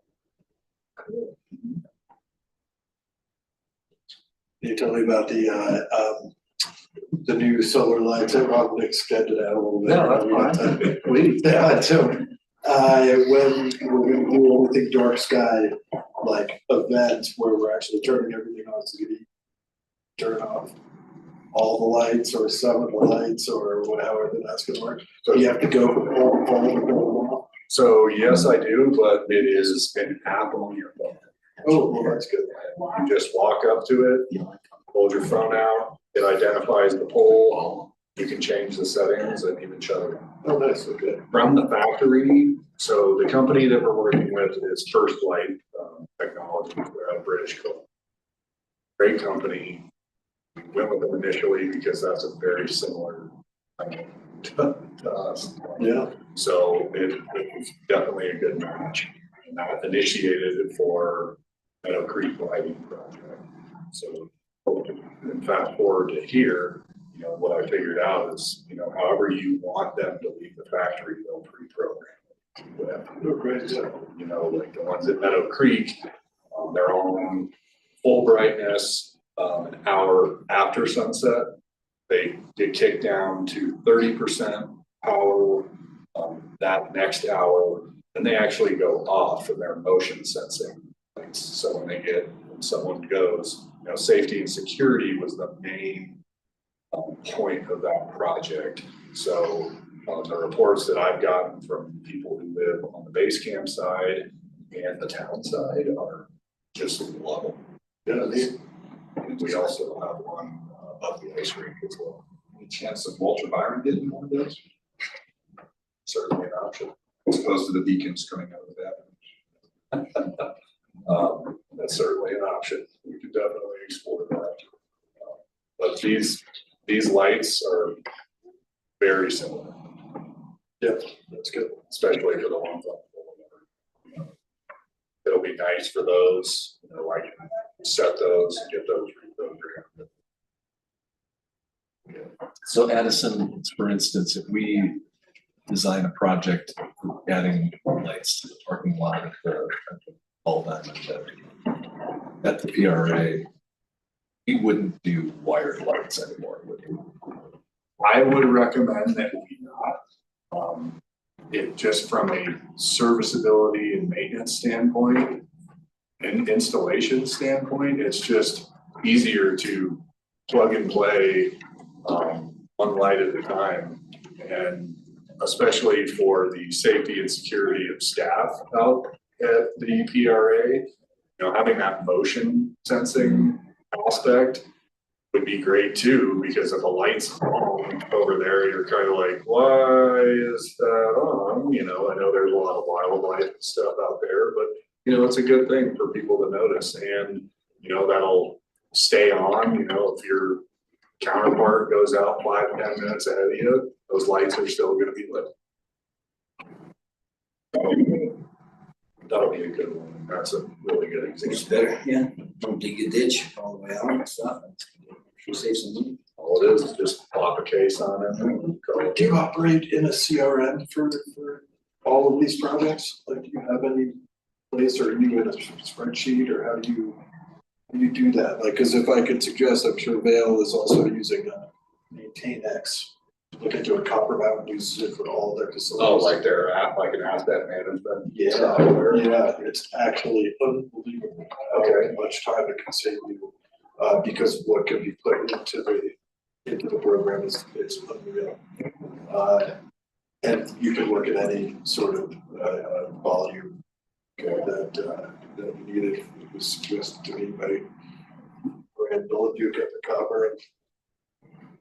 Can you tell me about the new solar lights? I probably extended out a little bit. No, that's fine. Please. Yeah, so, when we're gonna do anything dark sky, like events where we're actually turning everything on, so you can turn off all the lights or some of the lights or however that's gonna work. So you have to go from all off. So yes, I do, but it is an app on your phone. Oh, well, that's good. You just walk up to it, hold your phone out, it identifies the pole, you can change the settings and even shut it off. Oh, nice, okay. From the factory, so the company that we're working with is First Light Technologies, they're out of British Columbia. Great company. We went with them initially because that's a very similar thing to us. Yeah. So it was definitely a good match. And that initiated it for Meadow Creek lighting project. So, and fast forward to here, you know, what I figured out is, you know, however you want them to leave the factory, they'll pre-program it. Whatever. Oh, great. So, you know, like the ones at Meadow Creek, they're on full brightness, an hour after sunset. They get kicked down to 30% power that next hour. Then they actually go off and they're motion sensing lights. So when someone goes, you know, safety and security was the main point of that project. So the reports that I've gotten from people who live on the base camp side and the town side are just level. Yeah, neat. And we also have one above the ice rink as well. Any chance of Walter Byron getting one of those? Certainly an option, as opposed to the beacons coming out of that. That's certainly an option. We could definitely explore that. But these lights are very similar. Yeah, that's good. Especially for the ones on the floor. It'll be nice for those, you know, I can set those and get those. So Addison, for instance, if we design a project adding lights to the parking lot all that at the PRA, we wouldn't do wired lights anymore, would we? I would recommend that we not. It just from a serviceability and maintenance standpoint and installation standpoint, it's just easier to plug and play one light at a time. And especially for the safety and security of staff out at the PRA, you know, having that motion sensing aspect would be great too, because if a light's on over there, you're kind of like, why is that on? You know, I know there's a lot of wildlife and stuff out there, but you know, it's a good thing for people to notice, and you know, that'll stay on. You know, if your counterpart goes out 5-10 minutes ahead of you, those lights are still gonna be lit. That'll be a good one. That's a really good It's example. better, yeah, don't dig a ditch all the way out and stuff. Should save some money. All it is just plop a case on it and go. Do you operate in a CRM for all of these projects? Like, do you have any place, or are you in a spreadsheet, or how do you do that? Like, cause if I could suggest, I'm sure Vail is also using MaintainX. Look into a Copper Mountain uses it for all their facilities. Oh, like their app, like an asset management. Yeah, software. yeah, it's actually unbelievable how much time it can save you. Because what can be put into the program is unreal. And you can look at any sort of volume that you needed. It was suggested to me by Brand Duke at the Copper, and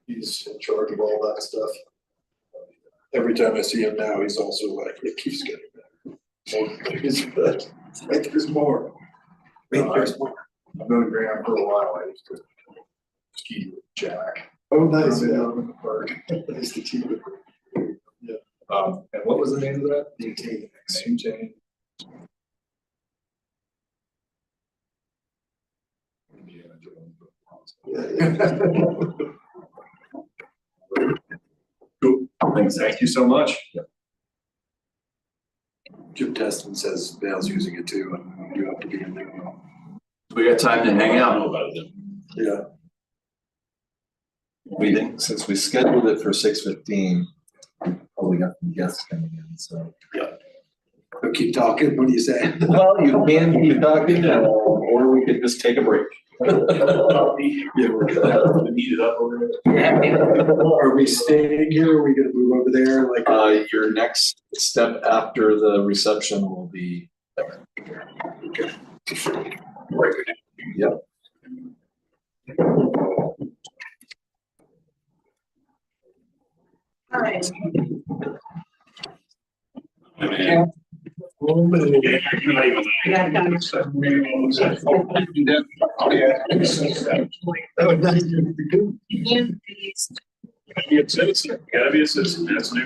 he's in charge of all that stuff. Every time I see him now, he's also like, it keeps getting better. Wait, there's more. Wait, there's more. I've known Graham for a while. I used to ski with Jack. Oh, nice, Down yeah. in the park. Nice to see you. And what was the name of that? MaintainX. Name change? Indiana Jones. Yeah, Cool. Thank you so much. Jim Teston says Vail's using it too, and you have to be in there. We got time to hang I out. know about it. Yeah. We think, since we scheduled it for 6:15, probably got some guests coming in, so. So keep talking, what do you say? Well, you can keep talking, or we could just take a break. Yeah, we're gonna Heat it up over there. Are we staying here? Are we gonna move over there? Like, Your next step after the reception will be there. Yep. All right. And oh, nice. Good. be a citizen, gotta be a citizen, that's new.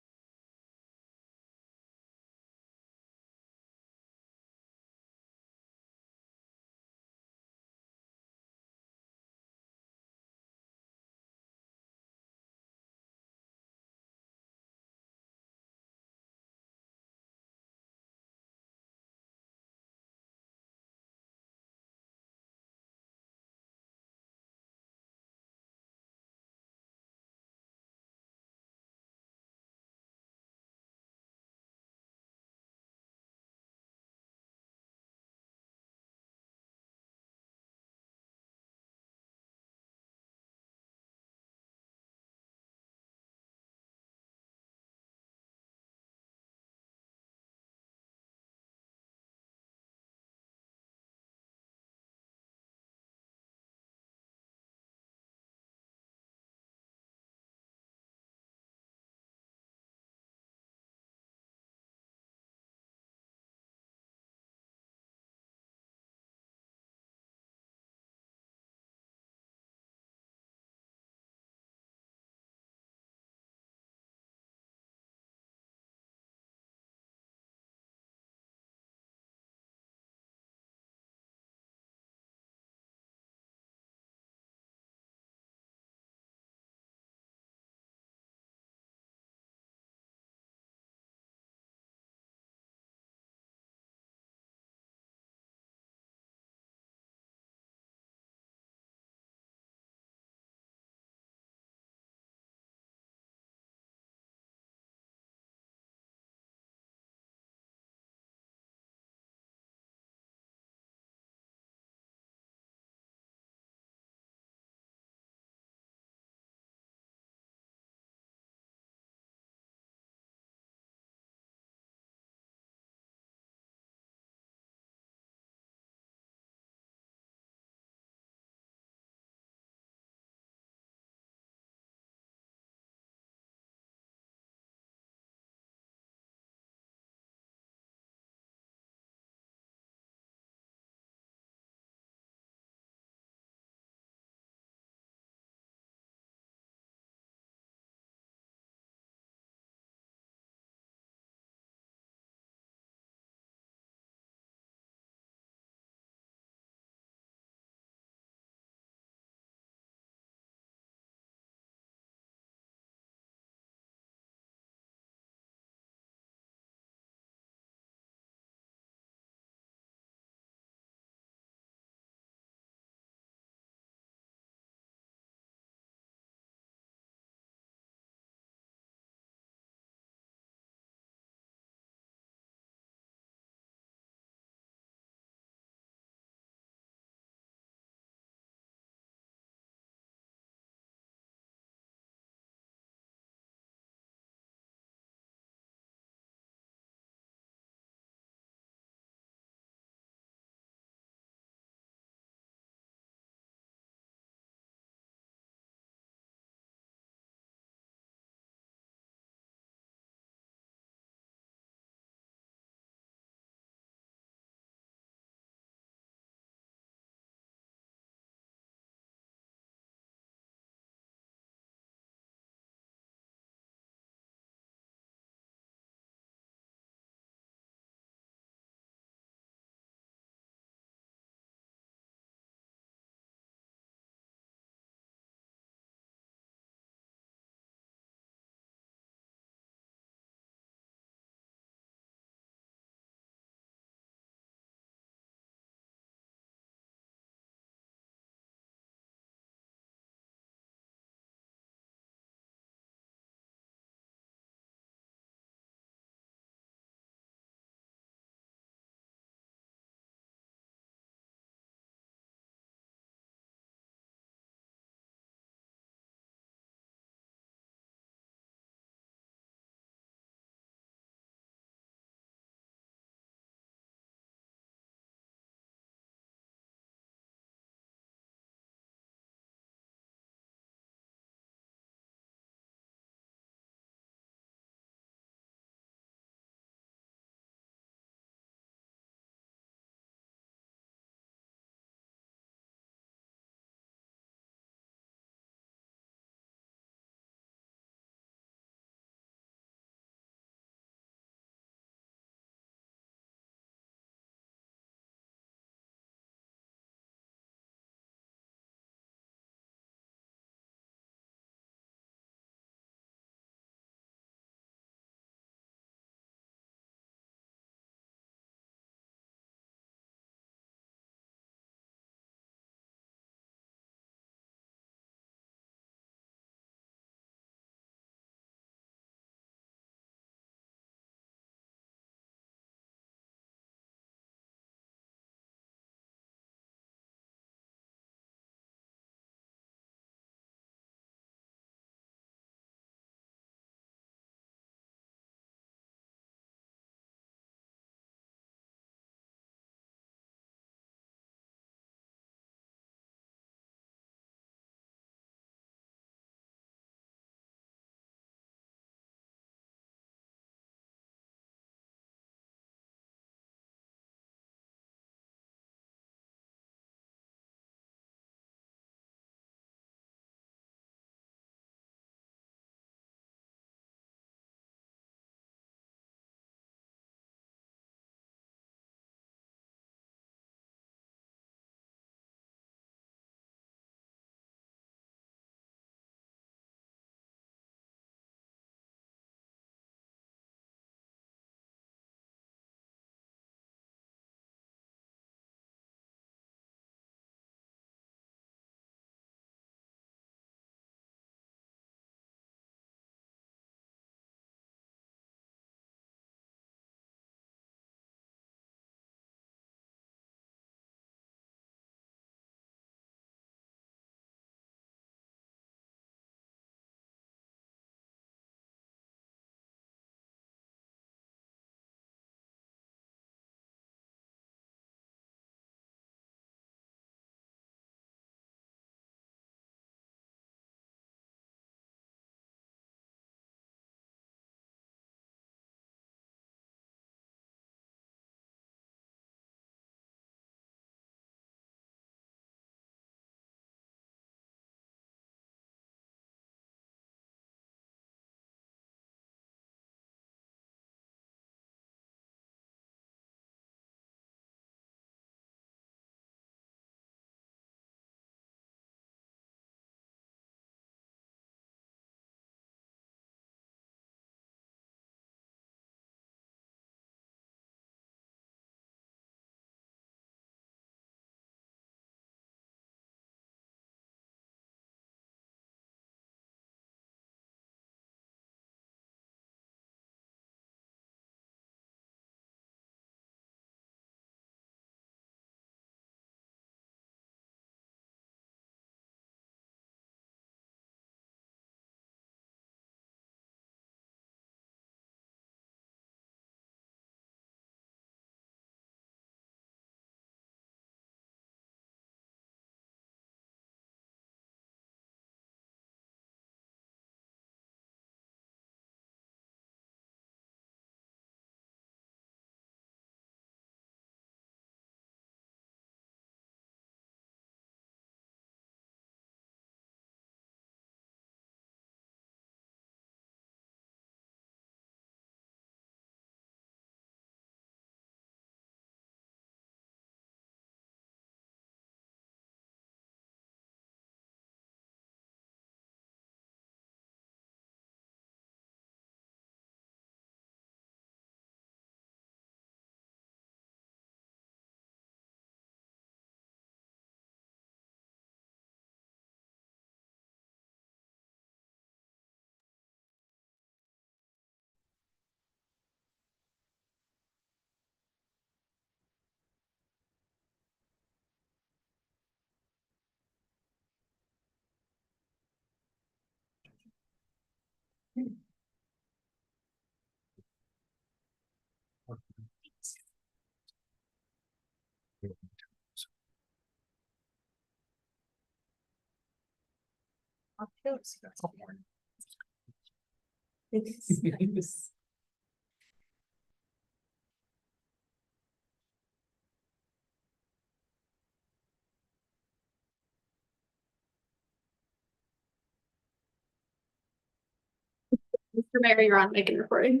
Mr. Mayor, you're on mic and recording.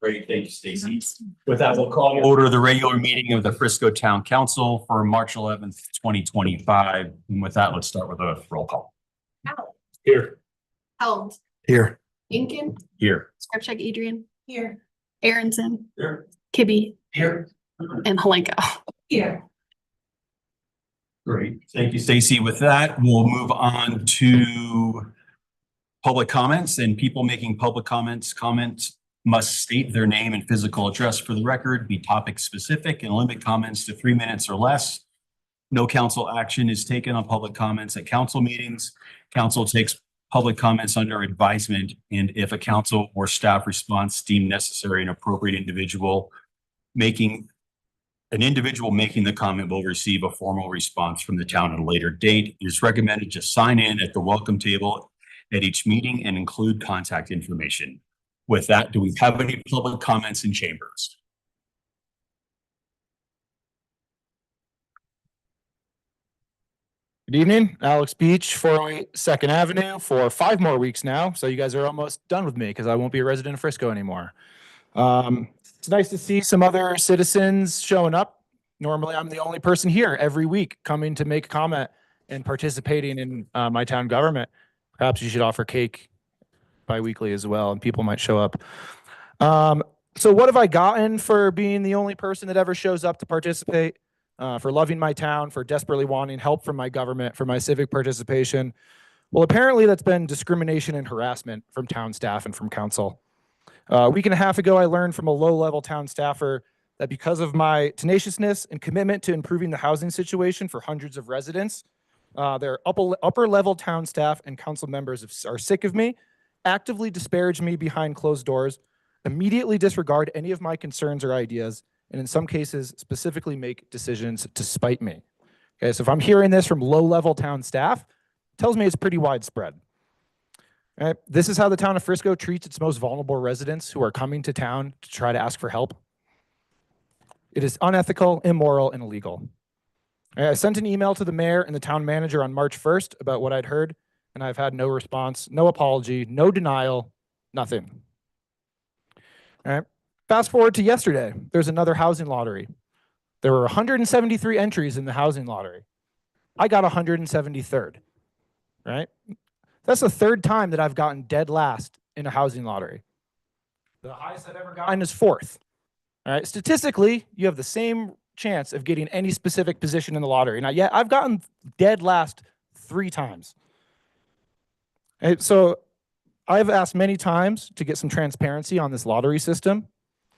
Great, thank you, Stacy. With that, we'll call to order the regular meeting of the Frisco Town Council for March 11th, 2025. And with that, let's start with a roll call. Howell. Here. Helms. Here. Incan. Here. Scripcheck Adrian. Here. Aronson. Here. Kibbe. Here. And Halenko. Here. Great, thank you, Stacy. With that, we'll move on to public comments, and people making public comments must state their name and physical address for the record, be topic specific, and limit comments to 3 minutes or less. No council action is taken on public comments at council meetings. Council takes public comments under advisement, and if a council or staff response deemed necessary, an appropriate individual making the comment will receive a formal response from the town at a later date. It is recommended to sign in at the welcome table at each meeting and include contact information. With that, do we have any public comments in chambers? Good evening, Alex Beach, 408 Second Avenue for 5 more weeks now. So you guys are almost done with me because I won't be a resident of Frisco anymore. It's nice to see some other citizens showing up. Normally, I'm the only person here every week coming to make a comment and participating in my town government. Perhaps you should offer cake bi-weekly as well, and people might show up. So what have I gotten for being the only person that ever shows up to participate? For loving my town, for desperately wanting help from my government, for my civic participation? Well, apparently that's been discrimination and harassment from town staff and from council. A week and a half ago, I learned from a low-level town staffer that because of my tenaciousness and commitment to improving the housing situation for hundreds of residents, their upper-level town staff and council members are sick of me, actively disparage me behind closed doors, immediately disregard any of my concerns or ideas, and in some cases, specifically make decisions to spite me. Okay, so if I'm hearing this from low-level town staff, it tells me it's pretty widespread. All right, this is how the town of Frisco treats its most vulnerable residents who are coming to town to try to ask for help. It is unethical, immoral, and illegal. All right, I sent an email to the mayor and the town manager on March 1st about what I'd heard, and I've had no response, no apology, no denial, nothing. All right. Fast forward to yesterday, there's another housing lottery. There were 173 entries in the housing lottery. I got 173rd, right? That's the 3rd time that I've gotten dead last in a housing lottery. The highest I've ever gotten is 4th. All right, statistically, you have the same chance of getting any specific position in the lottery. Now, yet I've gotten dead last 3 times. And so I've asked many times to get some transparency on this lottery system,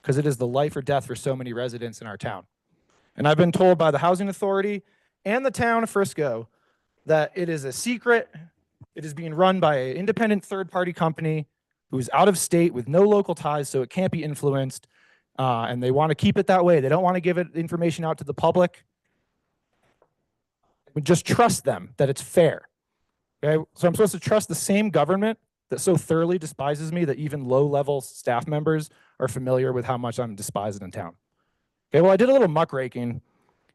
because it is the life or death for so many residents in our town. And I've been told by the Housing Authority and the town of Frisco that it is a secret. It is being run by an independent third-party company who's out of state with no local ties, so it can't be influenced. And they want to keep it that way. They don't want to give it information out to the public. But just trust them that it's fair. Okay? So I'm supposed to trust the same government that so thoroughly despises me that even low-level staff members are familiar with how much I'm despised in town. Okay, well, I did a little muckraking,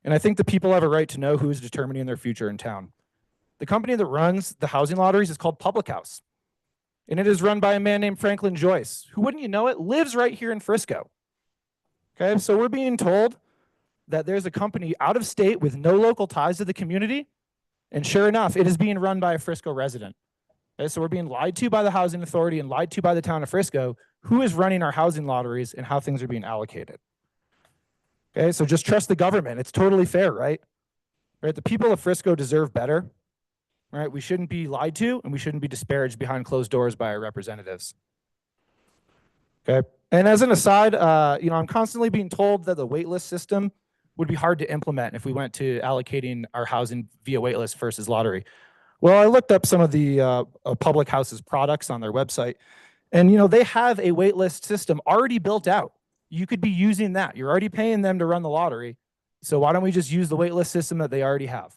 and I think the people have a right to know who's determining their future in town. The company that runs the housing lotteries is called Public House, and it is run by a man named Franklin Joyce, who, wouldn't you know it, lives right here in Frisco. Okay, so we're being told that there's a company out of state with no local ties to the community, and sure enough, it is being run by a Frisco resident. Okay, so we're being lied to by the Housing Authority and lied to by the town of Frisco, who is running our housing lotteries and how things are being allocated. Okay, so just trust the government. It's totally fair, right? Right, the people of Frisco deserve better. Right, we shouldn't be lied to, and we shouldn't be disparaged behind closed doors by our representatives. Okay, and as an aside, I'm constantly being told that the waitlist system would be hard to implement if we went to allocating our housing via waitlist versus lottery. Well, I looked up some of the Public House's products on their website, and they have a waitlist system already built out. You could be using that. You're already paying them to run the lottery. So why don't we just use the waitlist system that they already have?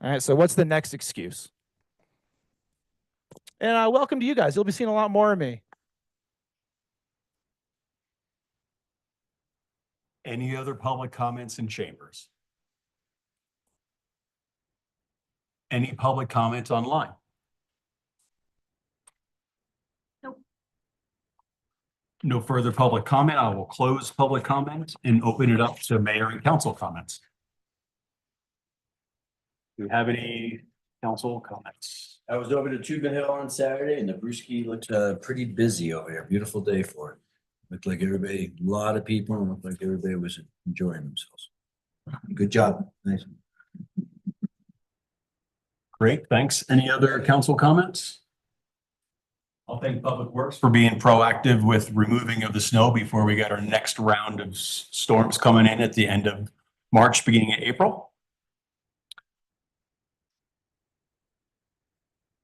All right, so what's the next excuse? And welcome to you guys. You'll be seeing a lot more of me. Any other public comments in chambers? Any public comments online? No further public comment. I will close public comment and open it up to mayor and council comments. Do we have any council comments? I was over to Tubman Hill on Saturday and the Brewski looked pretty busy over there. Beautiful day for it. Looked like everybody, a lot of people, and looked like everybody was enjoying themselves. Good job. Nice. Great, thanks. Any other council comments? I'll thank Public Works for being proactive with removing of the snow before we get our next round of storms coming in at the end of March, beginning of April.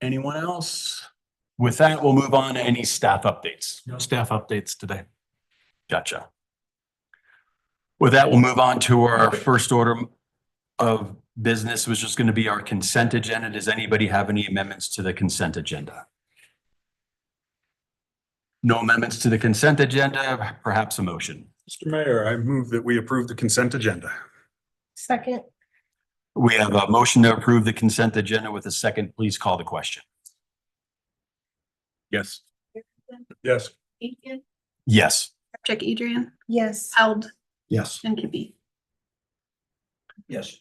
Anyone else? With that, we'll move on to any staff updates. No staff updates today. Gotcha. With that, we'll move on to our first order of business, which is going to be our consent agenda. Does anybody have any amendments to the consent agenda? No amendments to the consent agenda, perhaps a motion. Mr. Mayor, I move that we approve the consent agenda. Second. We have a motion to approve the consent agenda with a second. Please call the question. Yes. Yes. Adrian, Yes. check Adrian, Yes. Held, Yes. and Kibbe. Yes.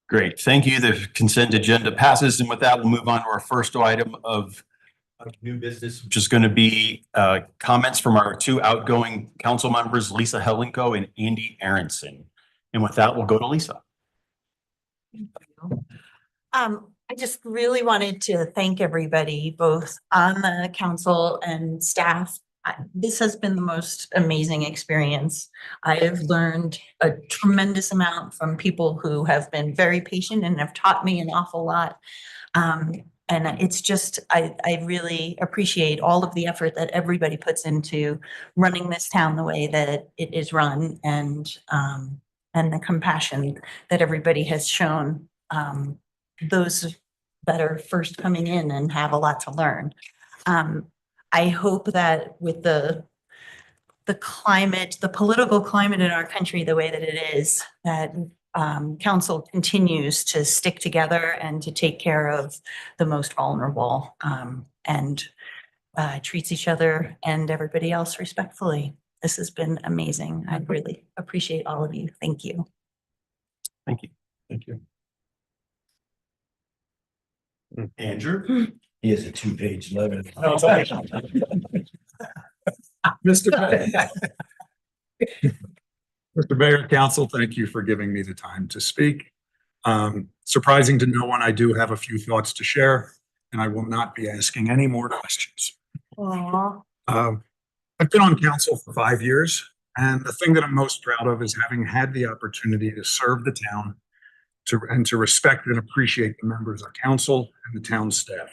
Great. Thank you. The consent agenda passes. And with that, we'll move on to our first item of new business, which is going to be comments from our two outgoing council members, Lisa Helenko and Andy Aronson. And with that, we'll go to Lisa. I just really wanted to thank everybody, both on the council and staff. This has been the most amazing experience. I have learned a tremendous amount from people who have been very patient and have taught me an awful lot. And it's just, I really appreciate all of the effort that everybody puts into running this town the way that it is run, and the compassion that everybody has shown, those that are first coming in and have a lot to learn. I hope that with the climate, the political climate in our country, the way that it is, that council continues to stick together and to take care of the most vulnerable, and treats each other and everybody else respectfully. This has been amazing. I really appreciate all of you. Thank you. Thank you. Thank you. Andrew? He has a 2-page letter. Mr. Mayor. Mr. Mayor, Council, thank you for giving me the time to speak. Surprising to no one, I do have a few thoughts to share, and I will not be asking any more questions. Aww. I've been on council for 5 years, and the thing that I'm most proud of is having had the opportunity to serve the town and to respect and appreciate the members of council and the town staff.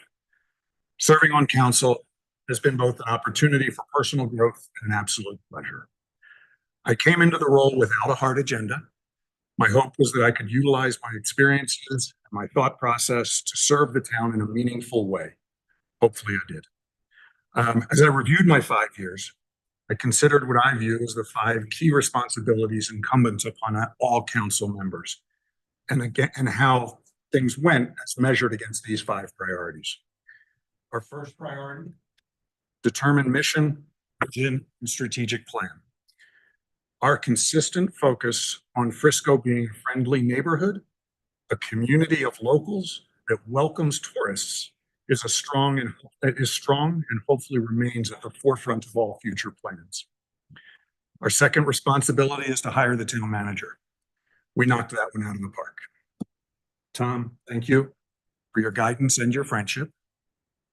Serving on council has been both an opportunity for personal growth and an absolute pleasure. I came into the role without a hard agenda. My hope was that I could utilize my experiences and my thought process to serve the town in a meaningful way. Hopefully I did. As I reviewed my 5 years, I considered what I view as the 5 key responsibilities incumbent upon all council members, and how things went as measured against these 5 priorities. Our first priority, determine mission, vision, and strategic plan. Our consistent focus on Frisco being a friendly neighborhood, a community of locals that welcomes tourists, is strong and hopefully remains at the forefront of all future plans. Our second responsibility is to hire the town manager. We knocked that one out of the park. Tom, thank you for your guidance and your friendship.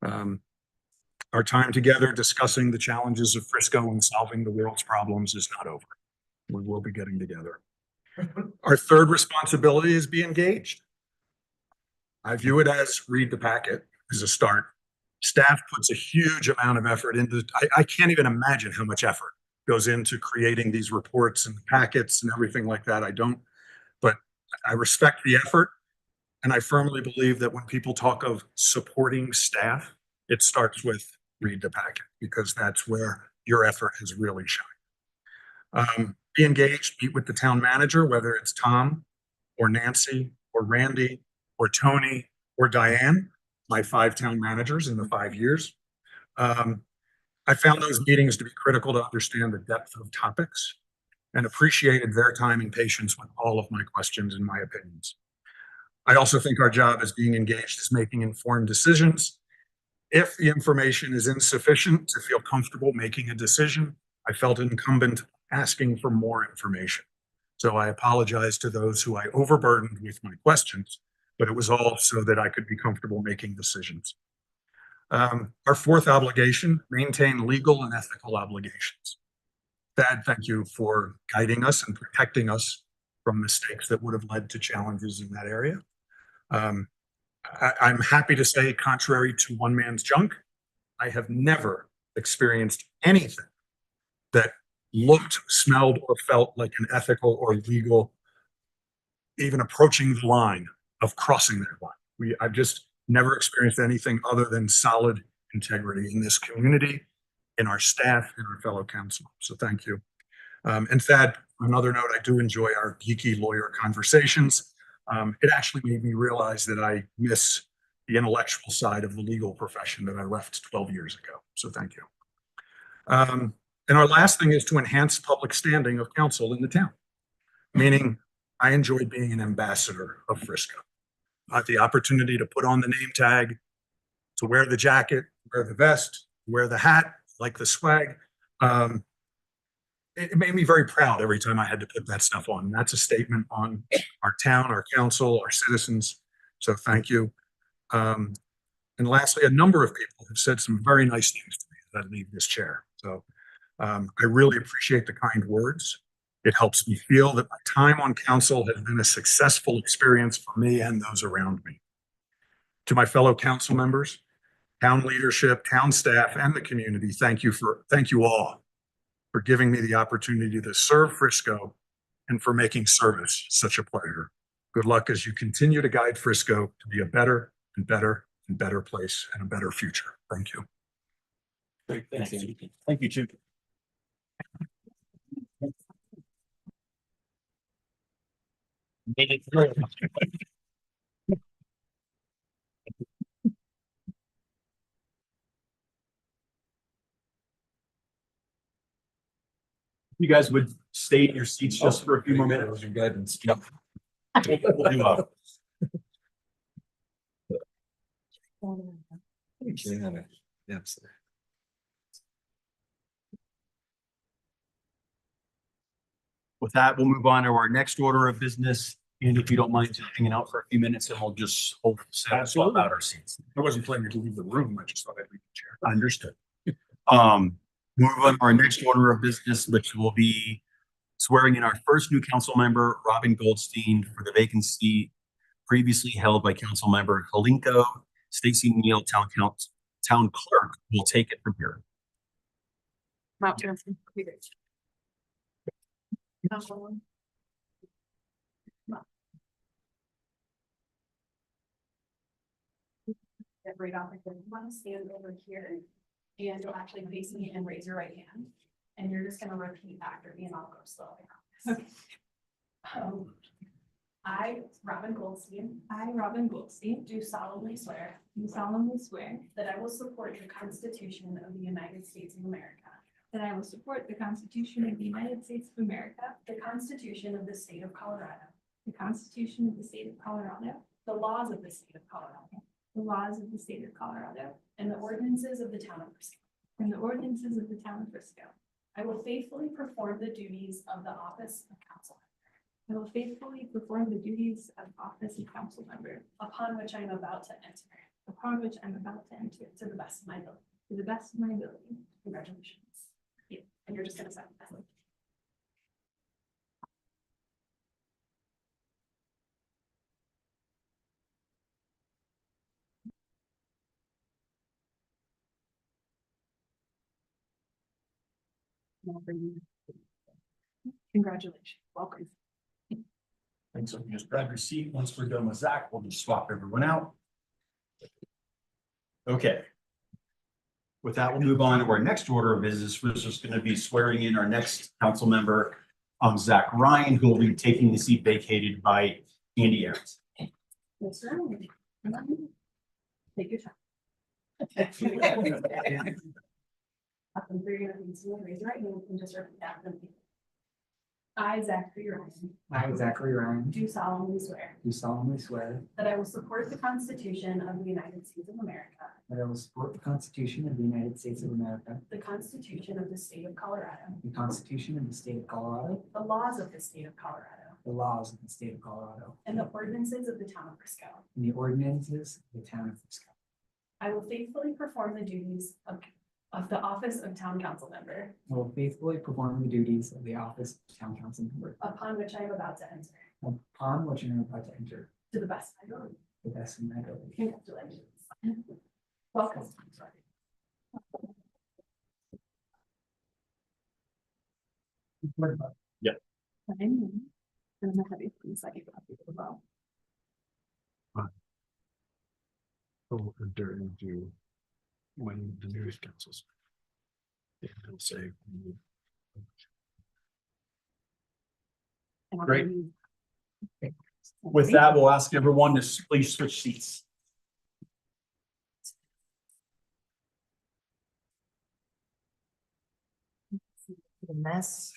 Our time together discussing the challenges of Frisco and solving the world's problems is not over. We will be getting together. Our third responsibility is be engaged. I view it as read the packet as a start. Staff puts a huge amount of effort into, I can't even imagine how much effort goes into creating these reports and packets and everything like that. I don't, but I respect the effort. And I firmly believe that when people talk of supporting staff, it starts with read the packet, because that's where your effort has really shined. Be engaged, meet with the town manager, whether it's Tom or Nancy or Randy or Tony or Diane, my 5 town managers in the 5 years. I found those meetings to be critical to understand the depth of topics and appreciated their time and patience with all of my questions and my opinions. I also think our job as being engaged is making informed decisions. If the information is insufficient to feel comfortable making a decision, I felt incumbent asking for more information. So I apologize to those who I overburdened with my questions, but it was all so that I could be comfortable making decisions. Our 4th obligation, maintain legal and ethical obligations. Thad, thank you for guiding us and protecting us from mistakes that would have led to challenges in that area. I'm happy to say, contrary to one man's junk, I have never experienced anything that looked, smelled, or felt like an ethical or legal, even approaching the line of crossing that line. I've just never experienced anything other than solid integrity in this community, in our staff, and our fellow council. So thank you. And Thad, another note, I do enjoy our geeky lawyer conversations. It actually made me realize that I miss the intellectual side of the legal profession that I left 12 years ago. So thank you. And our last thing is to enhance public standing of council in the town, meaning I enjoyed being an ambassador of Frisco. I had the opportunity to put on the name tag, to wear the jacket, wear the vest, wear the hat, like the swag. It made me very proud every time I had to put that stuff on. And that's a statement on our town, our council, our citizens. So thank you. And lastly, a number of people have said some very nice things to me as I leave this chair. So I really appreciate the kind words. It helps me feel that my time on council has been a successful experience for me and those around me. To my fellow council members, town leadership, town staff, and the community, thank you all for giving me the opportunity to serve Frisco and for making service such a pleasure. Good luck as you continue to guide Frisco to be a better and better and better place and a better future. Thank you. Great, thanks, Andy. Thank you, Chief. Made it through. You guys would stay in your seats just for a few more minutes. Your guidance. Yep. We'll do With that, we'll move on to our next order of business. And if you don't mind just hanging out for a few minutes, and we'll just swap out our seats. I wasn't planning to leave the room. I just thought I'd leave the chair. Understood. Move on to our next order of business, which will be swearing in our first new council member, Robin Goldstein, for the vacancy previously held by council member Halinko. Stacy Neal, town clerk, will take it from here. Mount Johnson. Get right off. You want to stand over here and you'll actually face me and raise your right hand. And you're just going to repeat after me and I'll go slowly. Okay. I, Robin Goldstein, do solemnly swear that I will support the Constitution of the United States of America. That I will support the Constitution of the United States of America, The Constitution of the State of Colorado. the Constitution of the State of Colorado, The laws of the State of Colorado. the laws of the State of Colorado, And the ordinances of the town of Frisco. and the ordinances of the town of Frisco. I will faithfully perform the duties of the office of council I will faithfully perform the duties of office of council member upon which I am about to enter upon which I'm about to enter to the best of my ability. to the best of my ability. Congratulations. Yeah, and you're just gonna sign that. Congratulations, welcome. Thanks, so just grab your seat. Once we're done with Zach, we'll just swap everyone out. Okay. With that, we'll move on to our next order of business, which is going to be swearing in our next council member, Zach Ryan, who will be taking the seat vacated by Andy Aarons. That's right. Take your time. Up and through your hands, raise your right hand and just repeat after me. I, Zachary Ryan, I, Zachary Ryan, do solemnly swear do solemnly swear that I will support the Constitution of the United States of America, that I will support the Constitution of the United States of America, the Constitution of the State of Colorado, the Constitution of the State of Colorado, the laws of the State of Colorado, the laws of the State of Colorado, and the ordinances of the Town of Frisco. and the ordinances of the Town of Frisco. I will faithfully perform the duties of the office of Town Council Member, I will faithfully perform the duties of the office of Town Council Member, upon which I am about to enter, upon which I am about to enter, to the best of my ability. to the best of my ability. Congratulations. Welcome. Yeah. And I'm gonna have you put a second copy as well. We'll enter into when the news councils. It'll say. Great. With that, we'll ask everyone to please switch seats. The mess.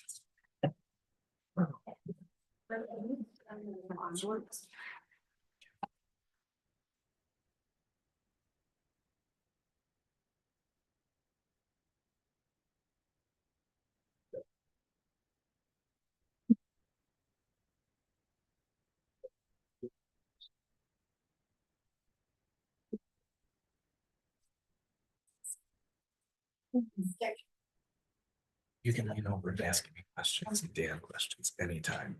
You can lean over and ask me questions and Dan questions anytime.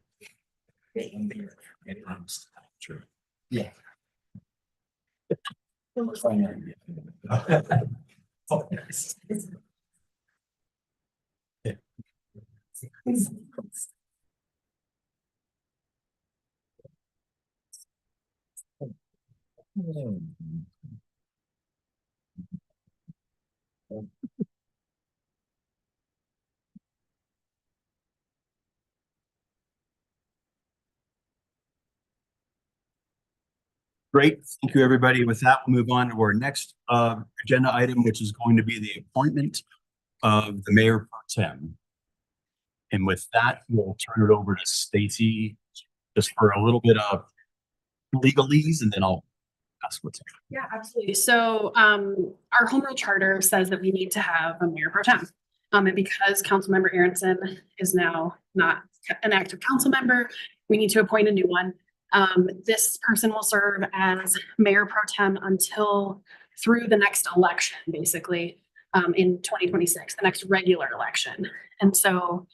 Anyone's true. Yeah. Great, thank you, everybody. With that, we'll move on to our next agenda item, which is going to be the appointment of the mayor pro tem. And with that, we'll turn it over to Stacy just for a little bit of legalese, and then I'll ask what's. Yeah, absolutely. So our home rule charter says that we need to have a mayor pro tem. And because Councilmember Aronson is now not an active council member, we need to appoint a new one. This person will serve as mayor pro tem until through the next election, basically, in 2026, the next regular election. And so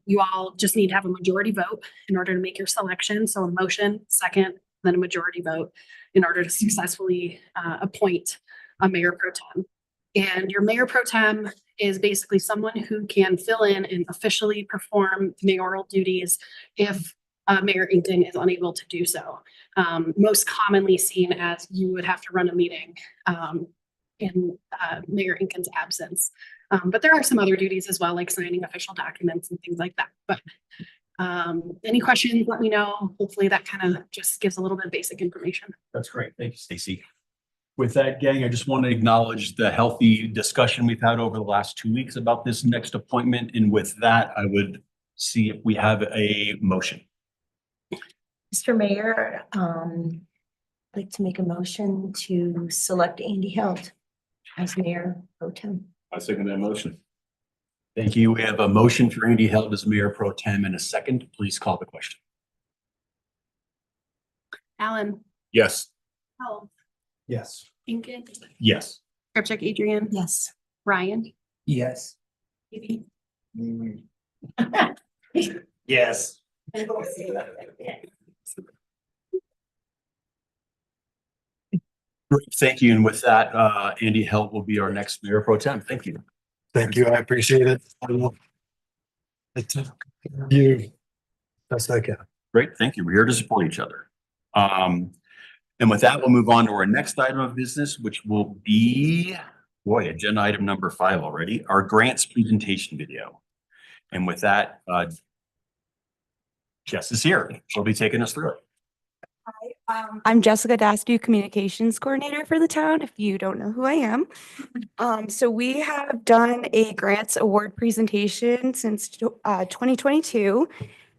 you all just need to have a majority vote in order to make your selection. So a motion, second, then a majority vote in order to successfully appoint a mayor pro tem. And your mayor pro tem is basically someone who can fill in and officially perform mayoral duties if Mayor Inkton is unable to do so. Most commonly seen as you would have to run a meeting in Mayor Inkton's absence. But there are some other duties as well, like signing official documents and things like that. But any questions, let me know. Hopefully that kind of just gives a little bit of basic information. That's great. Thank you, Stacy. With that, gang, I just want to acknowledge the healthy discussion we've had over the last 2 weeks about this next appointment. And with that, I would see if we have a motion. Mr. Mayor, I'd like to make a motion to select Andy Held as mayor pro tem. I second that motion. Thank you. We have a motion for Andy Held as mayor pro tem in a second. Please call the question. Alan. Yes. Held. Yes. Inkin. Yes. Scripcheck Adrian. Yes. Ryan. Yes. Evie. Yes. Great, thank you. And with that, Andy Held will be our next mayor pro tem. Thank you. Thank you, I appreciate it. I will. You, best I can. Great, thank you. We're here to support each other. And with that, we'll move on to our next item of business, which will be, boy, agenda item number 5 already, our grants presentation video. And with that, Jess is here. She'll be taking us through it. I'm Jessica Daskew, Communications Coordinator for the town, if you don't know who I am. So we have done a grants award presentation since 2022.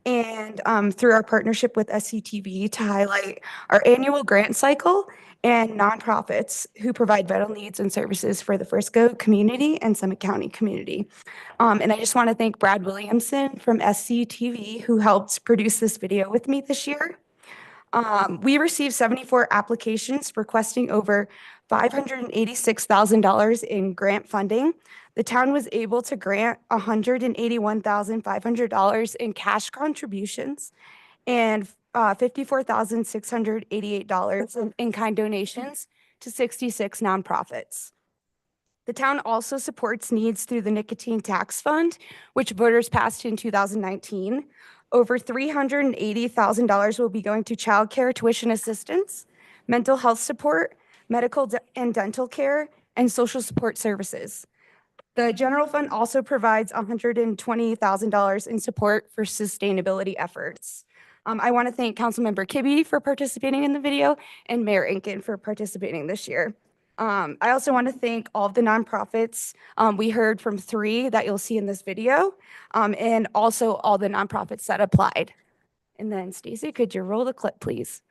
And through our partnership with SCTV to highlight our annual grant cycle and nonprofits who provide vital needs and services for the Frisco community and Summit County community. And I just want to thank Brad Williamson from SCTV who helped produce this video with me this year. We received 74 applications requesting over $586,000 in grant funding. The town was able to grant $181,500 in cash contributions and $54,688 in kind donations to 66 nonprofits. The town also supports needs through the Nicotine Tax Fund, which voters passed in 2019. Over $380,000 will be going to childcare tuition assistance, mental health support, medical and dental care, and social support services. The general fund also provides $120,000 in support for sustainability efforts. I want to thank Councilmember Kibbe for participating in the video and Mayor Inkin for participating this year. I also want to thank all of the nonprofits. We heard from 3 that you'll see in this video, and also all the nonprofits that applied. And then Stacy, could you roll the clip, please?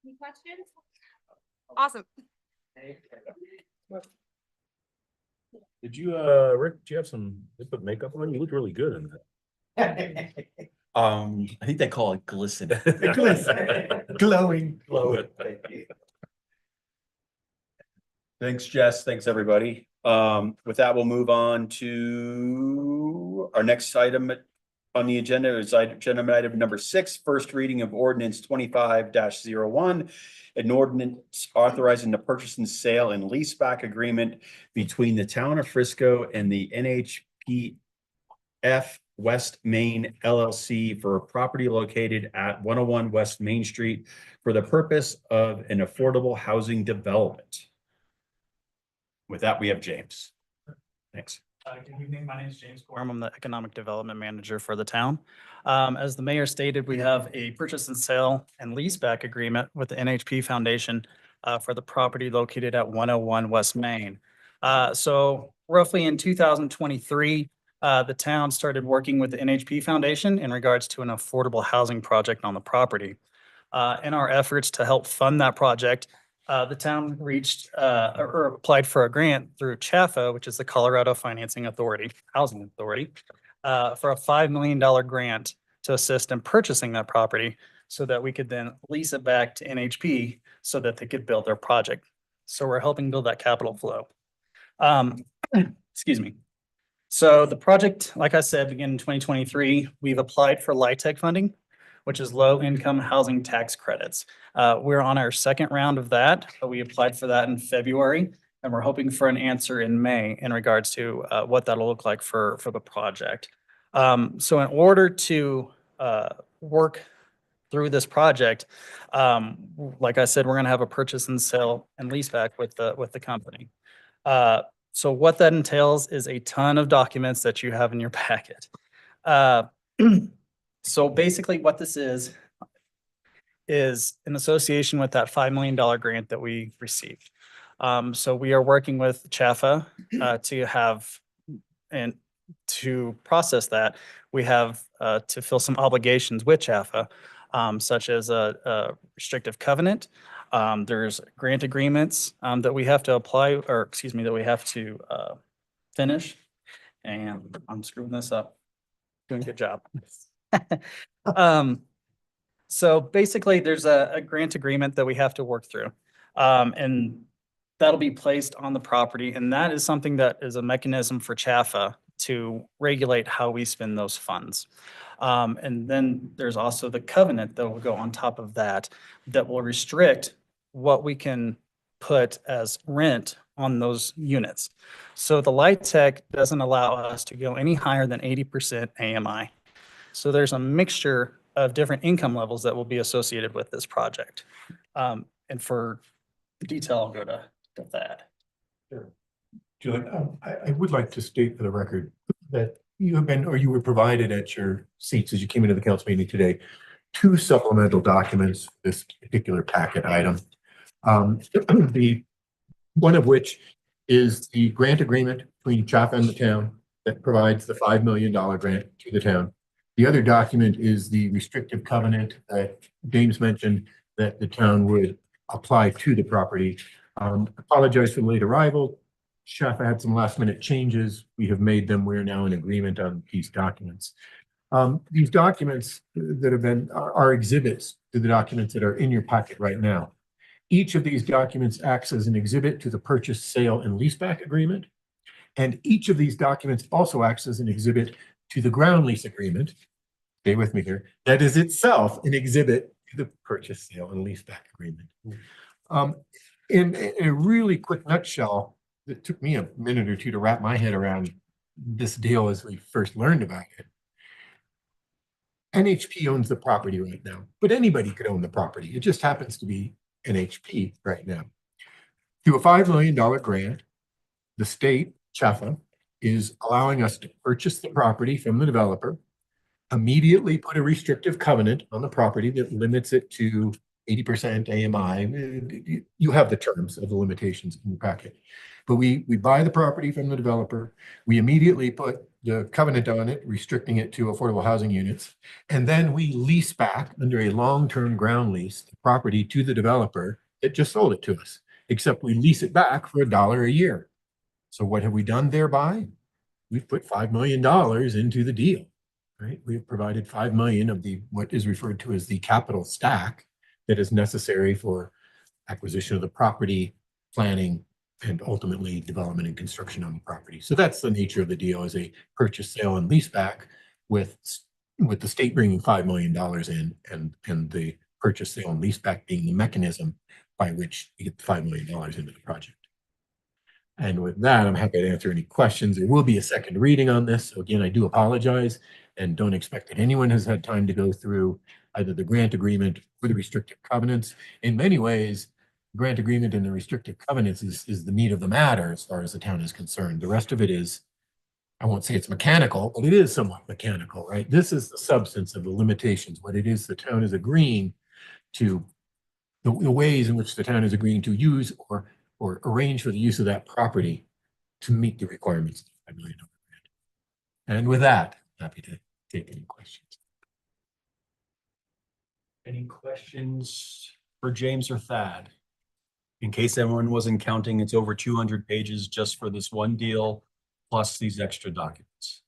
Any questions? Awesome. Did you, Rick, did you have some, they put makeup on? You look really good in that. I think they call it glisten. Glowing. Glowing. Thanks, Jess. Thanks, everybody. With that, we'll move on to our next item on the agenda is agenda item number 6, first reading of ordinance 25-01. An ordinance authorizing the purchase and sale and leaseback agreement between the town of Frisco and the NHPF West Main LLC for a property located at 101 West Main Street for the purpose of an affordable housing development. With that, we have James. Thanks. Good evening. My name is James Gorham. I'm the Economic Development Manager for the town. As the mayor stated, we have a purchase and sale and leaseback agreement with the NHP Foundation for the property located at 101 West Main. So roughly in 2023, the town started working with the NHP Foundation in regards to an affordable housing project on the property. In our efforts to help fund that project, the town reached or applied for a grant through CHAFA, which is the Colorado Financing Authority, Housing Authority, for a $5 million grant to assist in purchasing that property so that we could then lease it back to NHP so that they could build their project. So we're helping build that capital flow. Excuse me. So the project, like I said, began in 2023. We've applied for LIHTC funding, which is low income housing tax credits. We're on our second round of that, but we applied for that in February, and we're hoping for an answer in May in regards to what that'll look like for the project. So in order to work through this project, like I said, we're gonna have a purchase and sale and leaseback with the company. So what that entails is a ton of documents that you have in your packet. So basically what this is in association with that $5 million grant that we received. So we are working with CHAFA to have and to process that. We have to fill some obligations with CHAFA, such as a restrictive covenant. There's grant agreements that we have to apply, or excuse me, that we have to finish. And I'm screwing this up. Doing a good job. So basically there's a grant agreement that we have to work through. And that'll be placed on the property. And that is something that is a mechanism for CHAFA to regulate how we spend those funds. And then there's also the covenant that will go on top of that, that will restrict what we can put as rent on those units. So the LIHTC doesn't allow us to go any higher than 80% AMI. So there's a mixture of different income levels that will be associated with this project. And for detail, I'll go to that. Sure. Julie, I would like to state for the record that you have been, or you were provided at your seats as you came into the council meeting today, 2 supplemental documents, this particular packet item. The one of which is the grant agreement between CHAFA and the town that provides the $5 million grant to the town. The other document is the restrictive covenant that James mentioned that the town would apply to the property. Apologize for the late arrival. CHAFA had some last minute changes. We have made them. We're now in agreement on these documents. These documents that have been are exhibits to the documents that are in your packet right now. Each of these documents acts as an exhibit to the purchase, sale, and leaseback agreement. And each of these documents also acts as an exhibit to the ground lease agreement. Stay with me here. That is itself an exhibit to the purchase, sale, and leaseback agreement. In a really quick nutshell, it took me a minute or two to wrap my head around this deal as we first learned about it. NHP owns the property right now, but anybody could own the property. It just happens to be NHP right now. Through a $5 million grant, the state, CHAFA, is allowing us to purchase the property from the developer, immediately put a restrictive covenant on the property that limits it to 80% AMI. You have the terms of the limitations in your packet. But we buy the property from the developer. We immediately put the covenant on it, restricting it to affordable housing units. And then we lease back under a long-term ground lease, the property to the developer that just sold it to us, except we lease it back for $1 a year. So what have we done thereby? We've put $5 million into the deal, right? We've provided 5 million of the, what is referred to as the capital stack that is necessary for acquisition of the property, planning, and ultimately development and construction on the property. So that's the nature of the deal, is a purchase, sale, and leaseback with the state bringing $5 million in and the purchase, sale, and leaseback being the mechanism by which you get the $5 million into the project. And with that, I'm happy to answer any questions. There will be a second reading on this. So again, I do apologize and don't expect that anyone has had time to go through either the grant agreement or the restrictive covenants. In many ways, grant agreement and the restrictive covenants is the meat of the matter as far as the town is concerned. The rest of it is, I won't say it's mechanical, but it is somewhat mechanical, right? This is the substance of the limitations, what it is the town is agreeing to, the ways in which the town is agreeing to use or arrange for the use of that property to meet the requirements of the $5 million grant. And with that, happy to take any questions. Any questions for James or Thad? In case everyone wasn't counting, it's over 200 pages just for this one deal, plus these extra documents.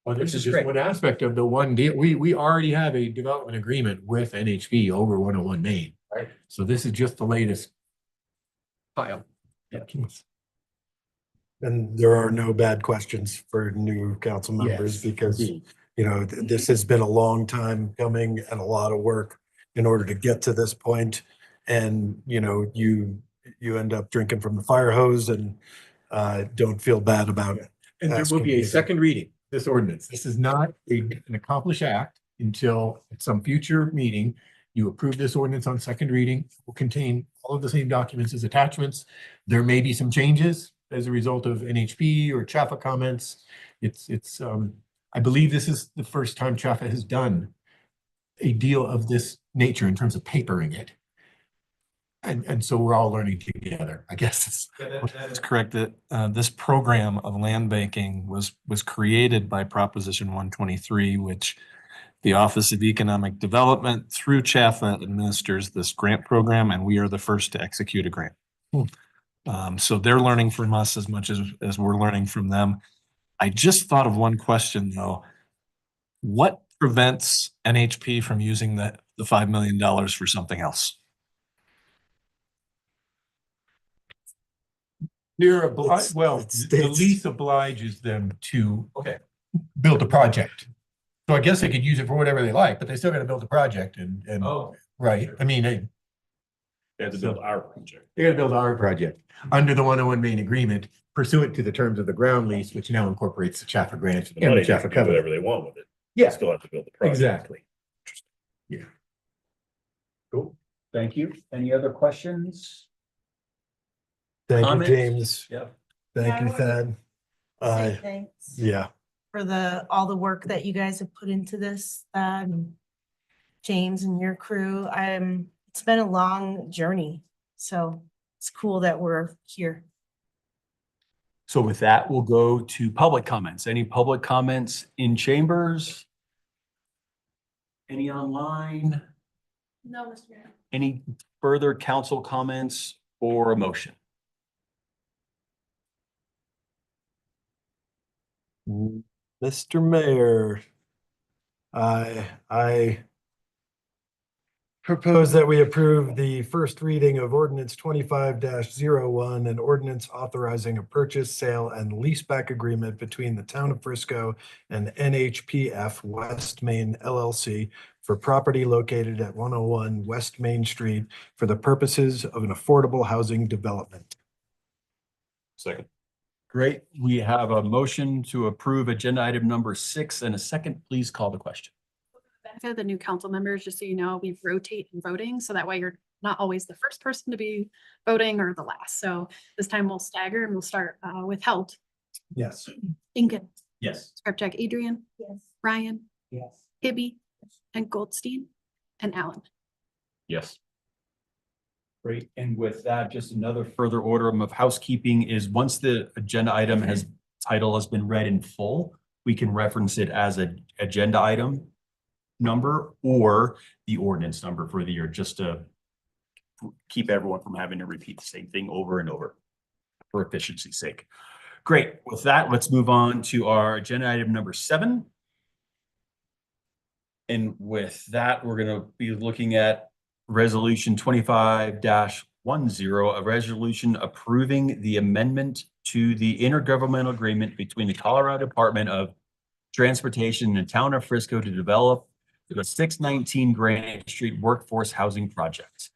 Well, Which this is is just great. one aspect of the one deal. We already have a development agreement with NHB over 101 Main. Right. So this is just the latest File. documents. And there are no bad questions for new council members Yes, because, indeed. you know, this has been a long time coming and a lot of work in order to get to this point. And, you know, you end up drinking from the fire hose and don't feel bad about it. And there will be a second reading, this ordinance. This is not an accomplished act until at some future meeting, you approve this ordinance on second reading. It will contain all of the same documents as attachments. There may be some changes as a result of NHP or Chaffa comments. I believe this is the first time Chaffa has done a deal of this nature in terms of papering it. And so we're all learning together, I guess. That is correct. That this program of land banking was created by Proposition 123, which the Office of Economic Development through Chaffa administers this grant program, and we are the first to execute a grant. So they're learning from us as much as we're learning from them. I just thought of one question though. What prevents NHP from using the $5 million for something else? They're obliged, well, the lease obliges them to build a project. So I guess they could use it for whatever they like, but they still gotta build a project and, right, I mean, They have to build our project. they gotta build our project under the 101 Main agreement pursuant to the terms of the ground lease, which now incorporates the Chaffa grant The and money, the they Chaffa can do covenant. whatever they want with it. Yeah. They still have to build the project. Exactly. Yeah. Cool. Thank you. Any other questions? Thank you, Comments? James. Yeah. Thank you, Thad. Say thanks Yeah. for all the work that you guys have put into this, James and your crew. It's been a long journey, so it's cool that we're here. So with that, we'll go to public comments. Any public comments in chambers? Any online? No, Mr. Mayor. Any further council comments or a motion? Mr. Mayor, I propose that we approve the first reading of ordinance 25-01, an ordinance authorizing a purchase, sale, and leaseback agreement between the town of Frisco and NHPF West Main LLC for property located at 101 West Main Street for the purposes of an affordable housing development. Second. Great. We have a motion to approve agenda item number 6 and a second. Please call the question. Benefit of the new council members, just so you know, we rotate in voting, so that way you're not always the first person to be voting or the last. So this time we'll stagger and we'll start with Helt, Yes. Incan, Yes. Scripcheck, Adrian. Yes. Ryan, Yes. Hibby, and Goldstein, and Allen. Yes. Great. And with that, just another further order of housekeeping is once the agenda item title has been read in full, we can reference it as an agenda item number or the ordinance number for the year, just to keep everyone from having to repeat the same thing over and over for efficiency's sake. Great. With that, let's move on to our agenda item number 7. And with that, we're going to be looking at Resolution 25-10, a resolution approving the amendment to the intergovernmental agreement between the Colorado Department of Transportation and the Town of Frisco to develop the 619 Granite Street Workforce Housing Project.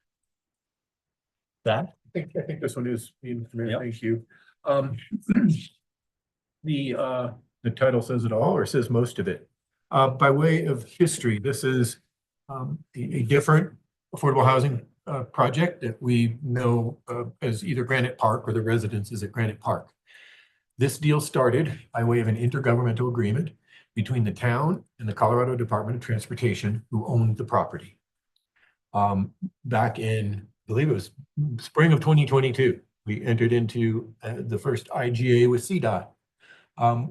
That? I think this one is, Yep. thank you. The title says it all, or says most of it. By way of history, this is a different affordable housing project that we know as either Granite Park or the residences at Granite Park. This deal started by way of an intergovernmental agreement between the town and the Colorado Department of Transportation, who owned the property. Back in, I believe it was spring of 2022, we entered into the first IGA with CDOT.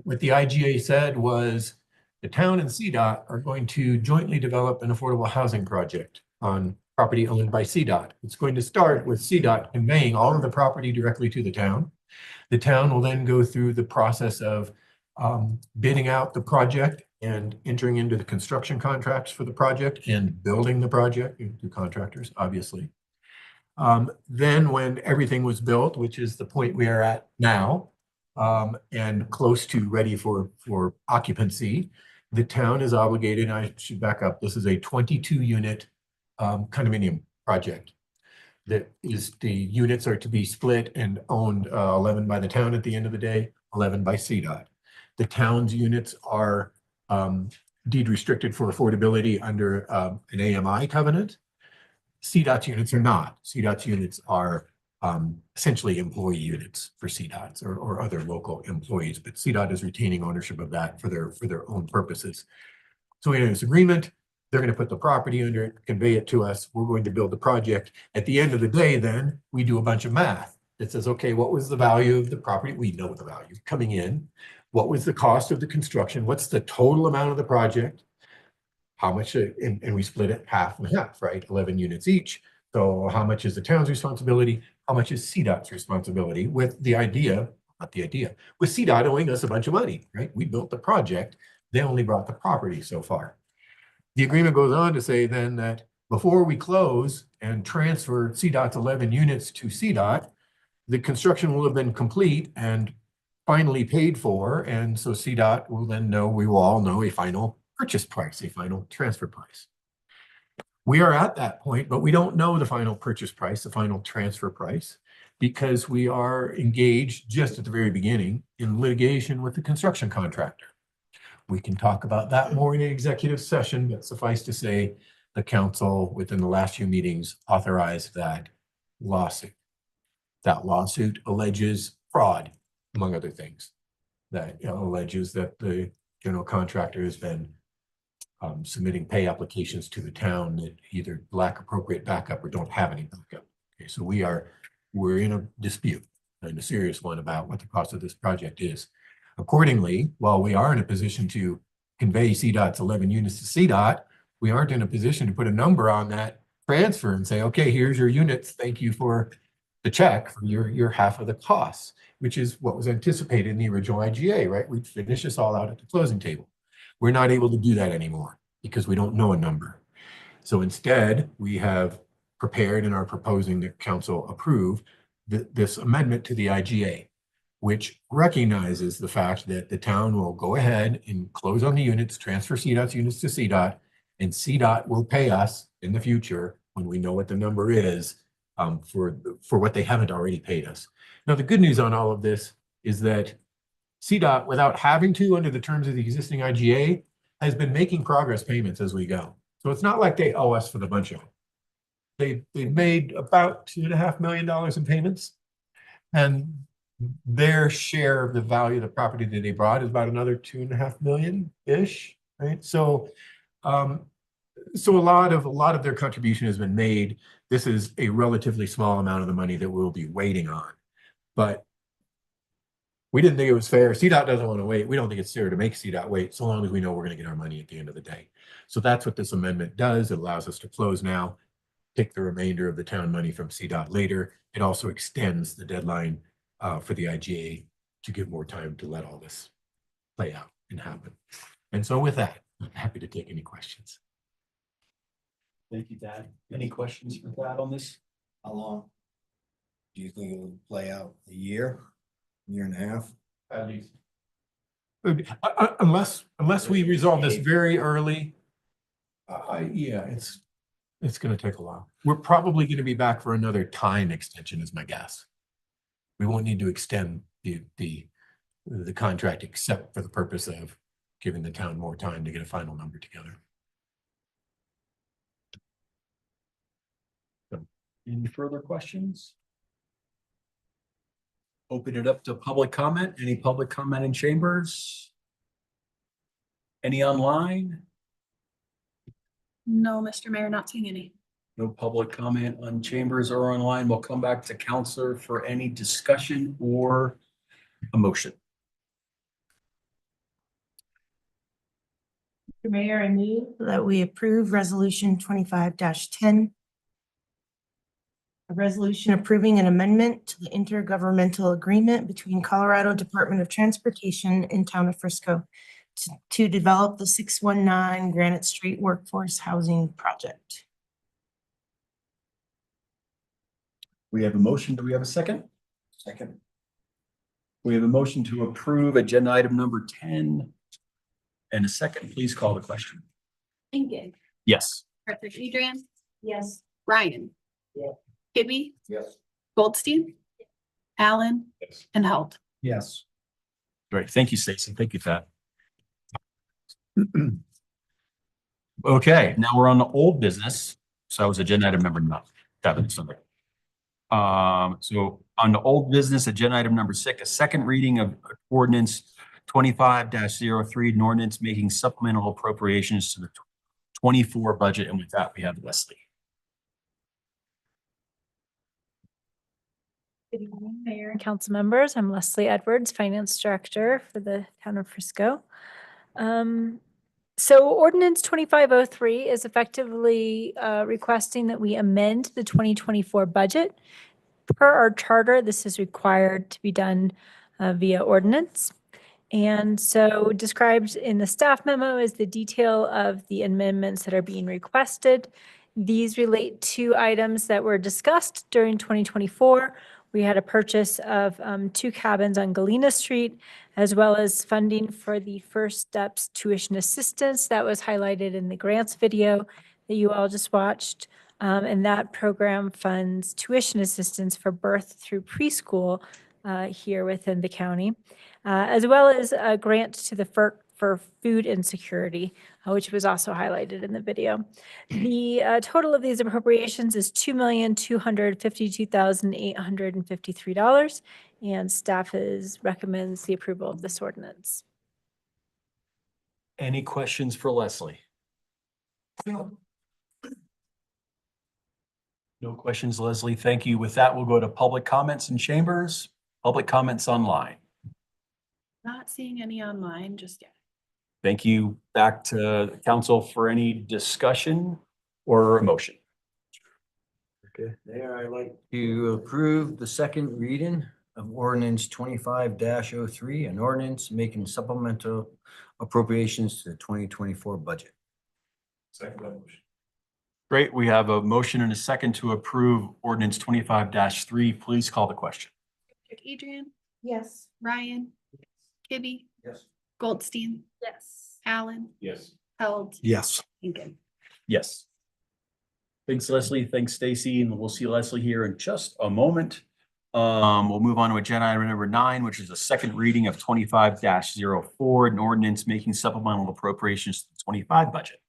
What the IGA said was the town and CDOT are going to jointly develop an affordable housing project on property owned by CDOT. It's going to start with CDOT conveying all of the property directly to the town. The town will then go through the process of bidding out the project and entering into the construction contracts for the project and building the project to contractors, obviously. Then when everything was built, which is the point we are at now, and close to ready for occupancy, the town is obligated, I should back up, this is a 22-unit condominium project. That is, the units are to be split and owned 11 by the town at the end of the day, 11 by CDOT. The town's units are deed restricted for affordability under an AMI covenant. CDOT's units are not. CDOT's units are essentially employee units for CDOT's or other local employees, but CDOT is retaining ownership of that for their own purposes. So we have this agreement. They're going to put the property under it, convey it to us. We're going to build the project. At the end of the day, then we do a bunch of math that says, okay, what was the value of the property? We know the value coming in. What was the cost of the construction? What's the total amount of the project? How much, and we split it half and half, right? 11 units each. So how much is the town's responsibility? How much is CDOT's responsibility? With the idea, not the idea, with CDOT owing us a bunch of money, right? We built the project. They only brought the property so far. The agreement goes on to say then that before we close and transfer CDOT's 11 units to CDOT, the construction will have been complete and finally paid for. And so CDOT will then know, we will all know a final purchase price, a final transfer price. We are at that point, but we don't know the final purchase price, the final transfer price, because we are engaged just at the very beginning in litigation with the construction contractor. We can talk about that more in an executive session, but suffice to say, the council within the last few meetings authorized that lawsuit. That lawsuit alleges fraud, among other things. That alleges that the general contractor has been submitting pay applications to the town that either lack appropriate backup or don't have any backup. Okay, so we're in a dispute, and a serious one, about what the cost of this project is. Accordingly, while we are in a position to convey CDOT's 11 units to CDOT, we aren't in a position to put a number on that transfer and say, okay, here's your units. Thank you for the check for your half of the costs, which is what was anticipated in the original IGA, right? We'd finish this all out at the closing table. We're not able to do that anymore because we don't know a number. So instead, we have prepared and are proposing that council approve this amendment to the IGA, which recognizes the fact that the town will go ahead and close on the units, transfer CDOT's units to CDOT, and CDOT will pay us in the future when we know what the number is for what they haven't already paid us. Now, the good news on all of this is that CDOT, without having to under the terms of the existing IGA, has been making progress payments as we go. So it's not like they owe us for the bunch of it. They've made about $2.5 million in payments, and their share of the value of the property that they brought is about another 2.5 million-ish, right? So So a lot of their contribution has been made. This is a relatively small amount of the money that we'll be waiting on. But we didn't think it was fair. CDOT doesn't want to wait. We don't think it's fair to make CDOT wait so long as we know we're going to get our money at the end of the day. So that's what this amendment does. It allows us to close now, take the remainder of the town money from CDOT later. It also extends the deadline for the IGA to give more time to let all this play out and happen. And so with that, I'm happy to take any questions. Thank you, Dad. Any questions for Dad on this? How long do you think it will play out? A year and a half? At least. Unless we resolve this very early, yeah, it's going to take a while. We're probably going to be back for another time extension is my guess. We won't need to extend the contract except for the purpose of giving the town more time to get a final number together. Any further questions? Open it up to public comment. Any public comment in chambers? Any online? No, Mr. Mayor, not seeing any. No public comment on chambers or online. We'll come back to counselor for any discussion or a motion. Mr. Mayor, I move that we approve resolution 25-10. A resolution approving an amendment to the intergovernmental agreement between Colorado Department of Transportation and Town of Frisco to develop the 619 Granite Street Workforce Housing Project. We have a motion. Do we have a second? Second. We have a motion to approve agenda item number 10. And a second, please call the question. Lincoln. Yes. Patrick Adrian. Yes. Ryan. Yes. Kibbe. Yes. Goldstein. Allen. Yes. And Held. Yes. Great. Thank you, Stacy. Thank you, Pat. Okay, now we're on the old business. So that was agenda item number 7. So on the old business, agenda item number 6, a second reading of ordinance 25-03, an ordinance making supplemental appropriations to the 24 budget. And with that, we have Leslie. Good evening, Mayor and council members. I'm Leslie Edwards, Finance Director for the town of Frisco. So ordinance 2503 is effectively requesting that we amend the 2024 budget. Per our charter, this is required to be done via ordinance. And so described in the staff memo is the detail of the amendments that are being requested. These relate to items that were discussed during 2024. We had a purchase of 2 cabins on Galena Street, as well as funding for the First Steps tuition assistance that was highlighted in the grants video that you all just watched. And that program funds tuition assistance for birth through preschool here within the county, as well as a grant to the FERC for food insecurity, which was also highlighted in the video. The total of these appropriations is $2,252,853, and staff recommends the approval of this ordinance. Any questions for Leslie? No questions, Leslie. Thank you. With that, we'll go to public comments in chambers, public comments online. Not seeing any online just yet. Thank you. Back to council for any discussion or a motion. Okay, Mayor, I'd like to approve the second reading of ordinance 25-03, an ordinance making supplemental appropriations to the 2024 budget. Second motion. Great. We have a motion and a second to approve ordinance 25-3. Please call the question. Adrian. Yes. Ryan. Kibbe. Yes. Goldstein. Yes. Allen. Yes. Held. Yes. Lincoln. Yes. Thanks, Leslie. Thanks, Stacy. And we'll see Leslie here in just a moment. We'll move on to agenda item number 9, which is a second reading of 25-04, an ordinance making supplemental appropriations to the 25 budget.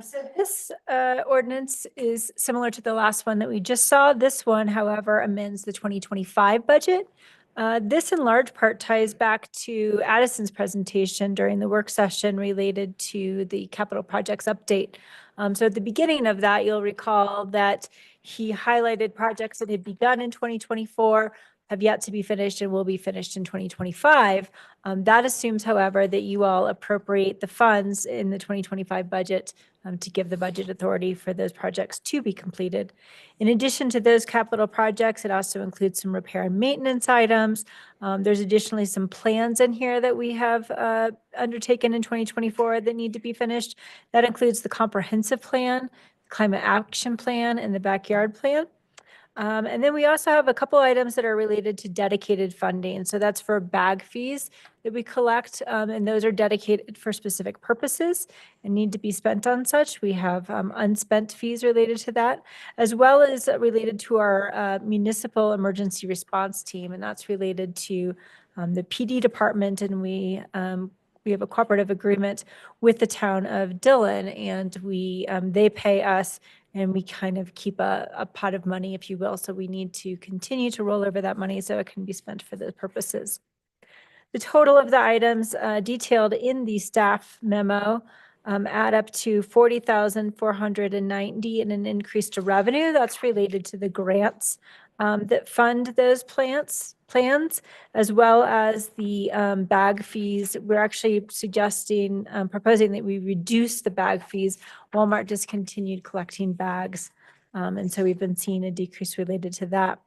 So this ordinance is similar to the last one that we just saw. This one, however, amends the 2025 budget. This in large part ties back to Addison's presentation during the work session related to the capital projects update. So at the beginning of that, you'll recall that he highlighted projects that had begun in 2024, have yet to be finished and will be finished in 2025. That assumes, however, that you all appropriate the funds in the 2025 budget to give the budget authority for those projects to be completed. In addition to those capital projects, it also includes some repair and maintenance items. There's additionally some plans in here that we have undertaken in 2024 that need to be finished. That includes the comprehensive plan, climate action plan, and the backyard plan. And then we also have a couple items that are related to dedicated funding. So that's for bag fees that we collect, and those are dedicated for specific purposes and need to be spent on such. We have unspent fees related to that, as well as related to our municipal emergency response team, and that's related to the PD department, and we have a cooperative agreement with the town of Dillon, and they pay us, and we kind of keep a pot of money, if you will. So we need to continue to roll over that money so it can be spent for those purposes. The total of the items detailed in the staff memo add up to $40,490 and an increase to revenue. That's related to the grants that fund those plans, as well as the bag fees. We're actually proposing that we reduce the bag fees. Walmart discontinued collecting bags, and so we've been seeing a decrease related to that.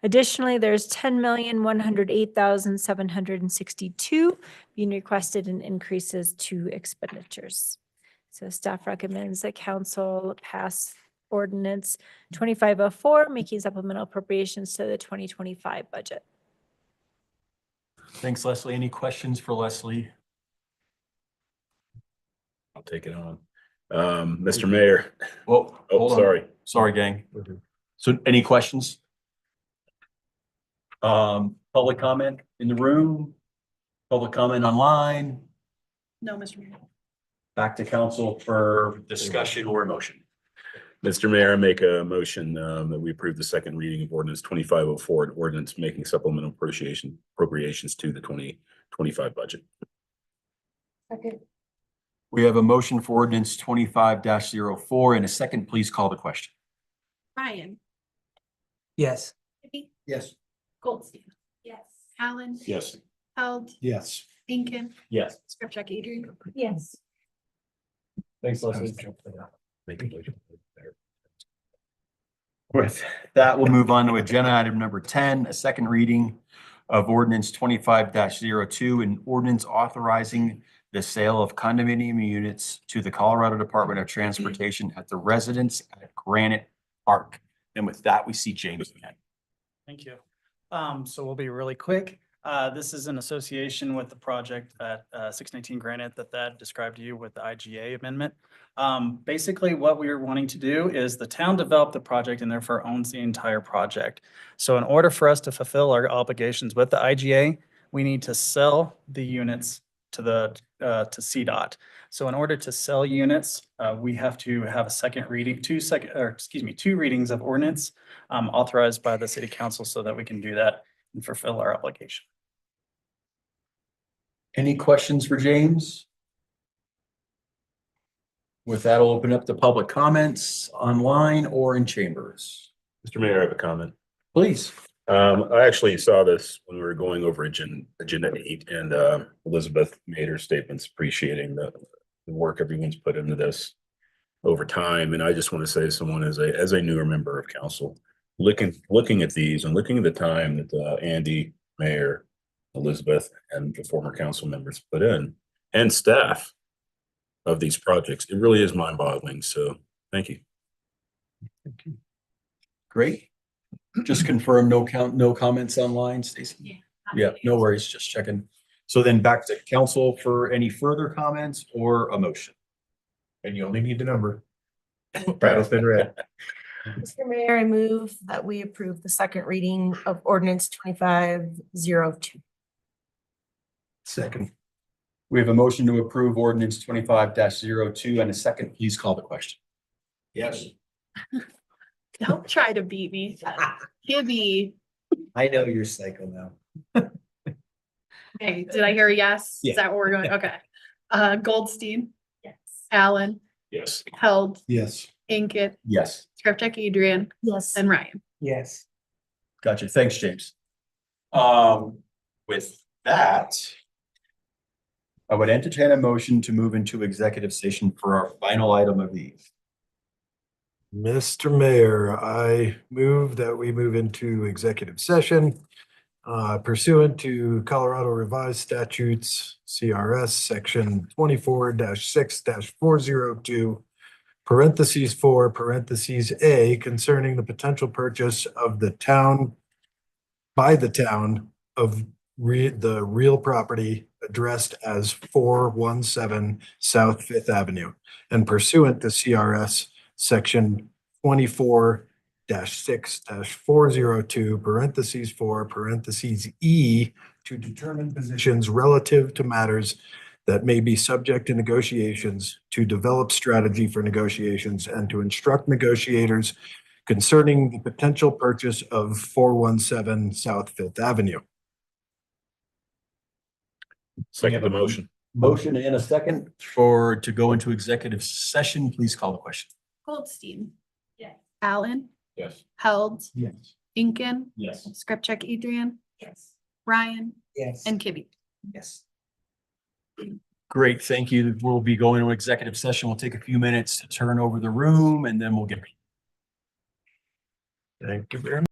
Additionally, there's $10,108,762 being requested in increases to expenditures. So staff recommends that council pass ordinance 2504, making supplemental appropriations to the 2025 budget. Thanks, Leslie. Any questions for Leslie? I'll take it on. Mr. Mayor. Well, Oh, hold on. sorry. Sorry, gang. So any questions? Public comment in the room? Public comment online? No, Mr. Mayor. Back to council for discussion or motion. Mr. Mayor, I make a motion that we approve the second reading of ordinance 2504, an ordinance making supplemental appropriations to the 2025 budget. Second. We have a motion for ordinance 25-04 and a second. Please call the question. Ryan. Yes. Hippie. Yes. Goldstein. Yes. Allen. Yes. Held. Yes. Incan. Yes. Scripcheck Adrian. Yes. Thanks, Leslie. With that, we'll move on to agenda item number 10, a second reading of ordinance 25-02, an ordinance authorizing the sale of condominium units to the Colorado Department of Transportation at the residence at Granite Park. And with that, we see James again. Thank you. So we'll be really quick. This is in association with the project at 619 Granite that described to you with the IGA amendment. Basically, what we are wanting to do is the town developed the project and therefore owns the entire project. So in order for us to fulfill our obligations with the IGA, we need to sell the units to CDOT. So in order to sell units, we have to have a second reading, two readings of ordinance authorized by the city council so that we can do that and fulfill our obligation. Any questions for James? With that, I'll open up the public comments online or in chambers. Mr. Mayor, I have a comment. Please. I actually saw this when we were going over agenda 8, and Elizabeth made her statements appreciating the work everyone's put into this over time. And I just want to say to someone as a newer member of council, looking at these and looking at the time that Andy, Mayor, Elizabeth, and the former council members put in, and staff of these projects, it really is mind-boggling. So thank you. Great. Just confirm no comments online, Stacy? Yeah, no worries, just checking. So then back to council for any further comments or a motion. And you only need the number. Battle's been read. Mr. Mayor, I move that we approve the second reading of ordinance 2502. Second. We have a motion to approve ordinance 25-02 and a second. Please call the question. Yes. Don't try to beat me. Hippie. I know you're psycho now. Okay, did I hear a yes? Yeah. Is that where we're going? Okay. Goldstein, Yes. Allen, Yes. Held, Yes. Inkett, Yes. Scripcheck, Adrian, Yes. and Ryan. Yes. Gotcha. Thanks, James. With that, I would entertain a motion to move into executive session for our final item of the evening. Mr. Mayor, I move that we move into executive session pursuant to Colorado Revised Statutes, CRS, Section 24-6-402, parentheses 4, parentheses A, concerning the potential purchase of the town by the town of the real property addressed as 417 South Fifth Avenue, and pursuant to CRS Section 24-6-402, parentheses 4, parentheses E, to determine positions relative to matters that may be subject to negotiations, to develop strategy for negotiations, and to instruct negotiators concerning the potential purchase of 417 South Fifth Avenue. Second the motion. Motion and a second to go into executive session. Please call the question. Goldstein. Yes. Allen, Yes. Held, Yes. Inkin, Yes. Scripcheck, Adrian, Yes. Ryan, Yes. and Kibbe. Yes. Great, thank you. We'll be going to executive session. We'll take a few minutes to turn over the room and then we'll get. Thank you very much.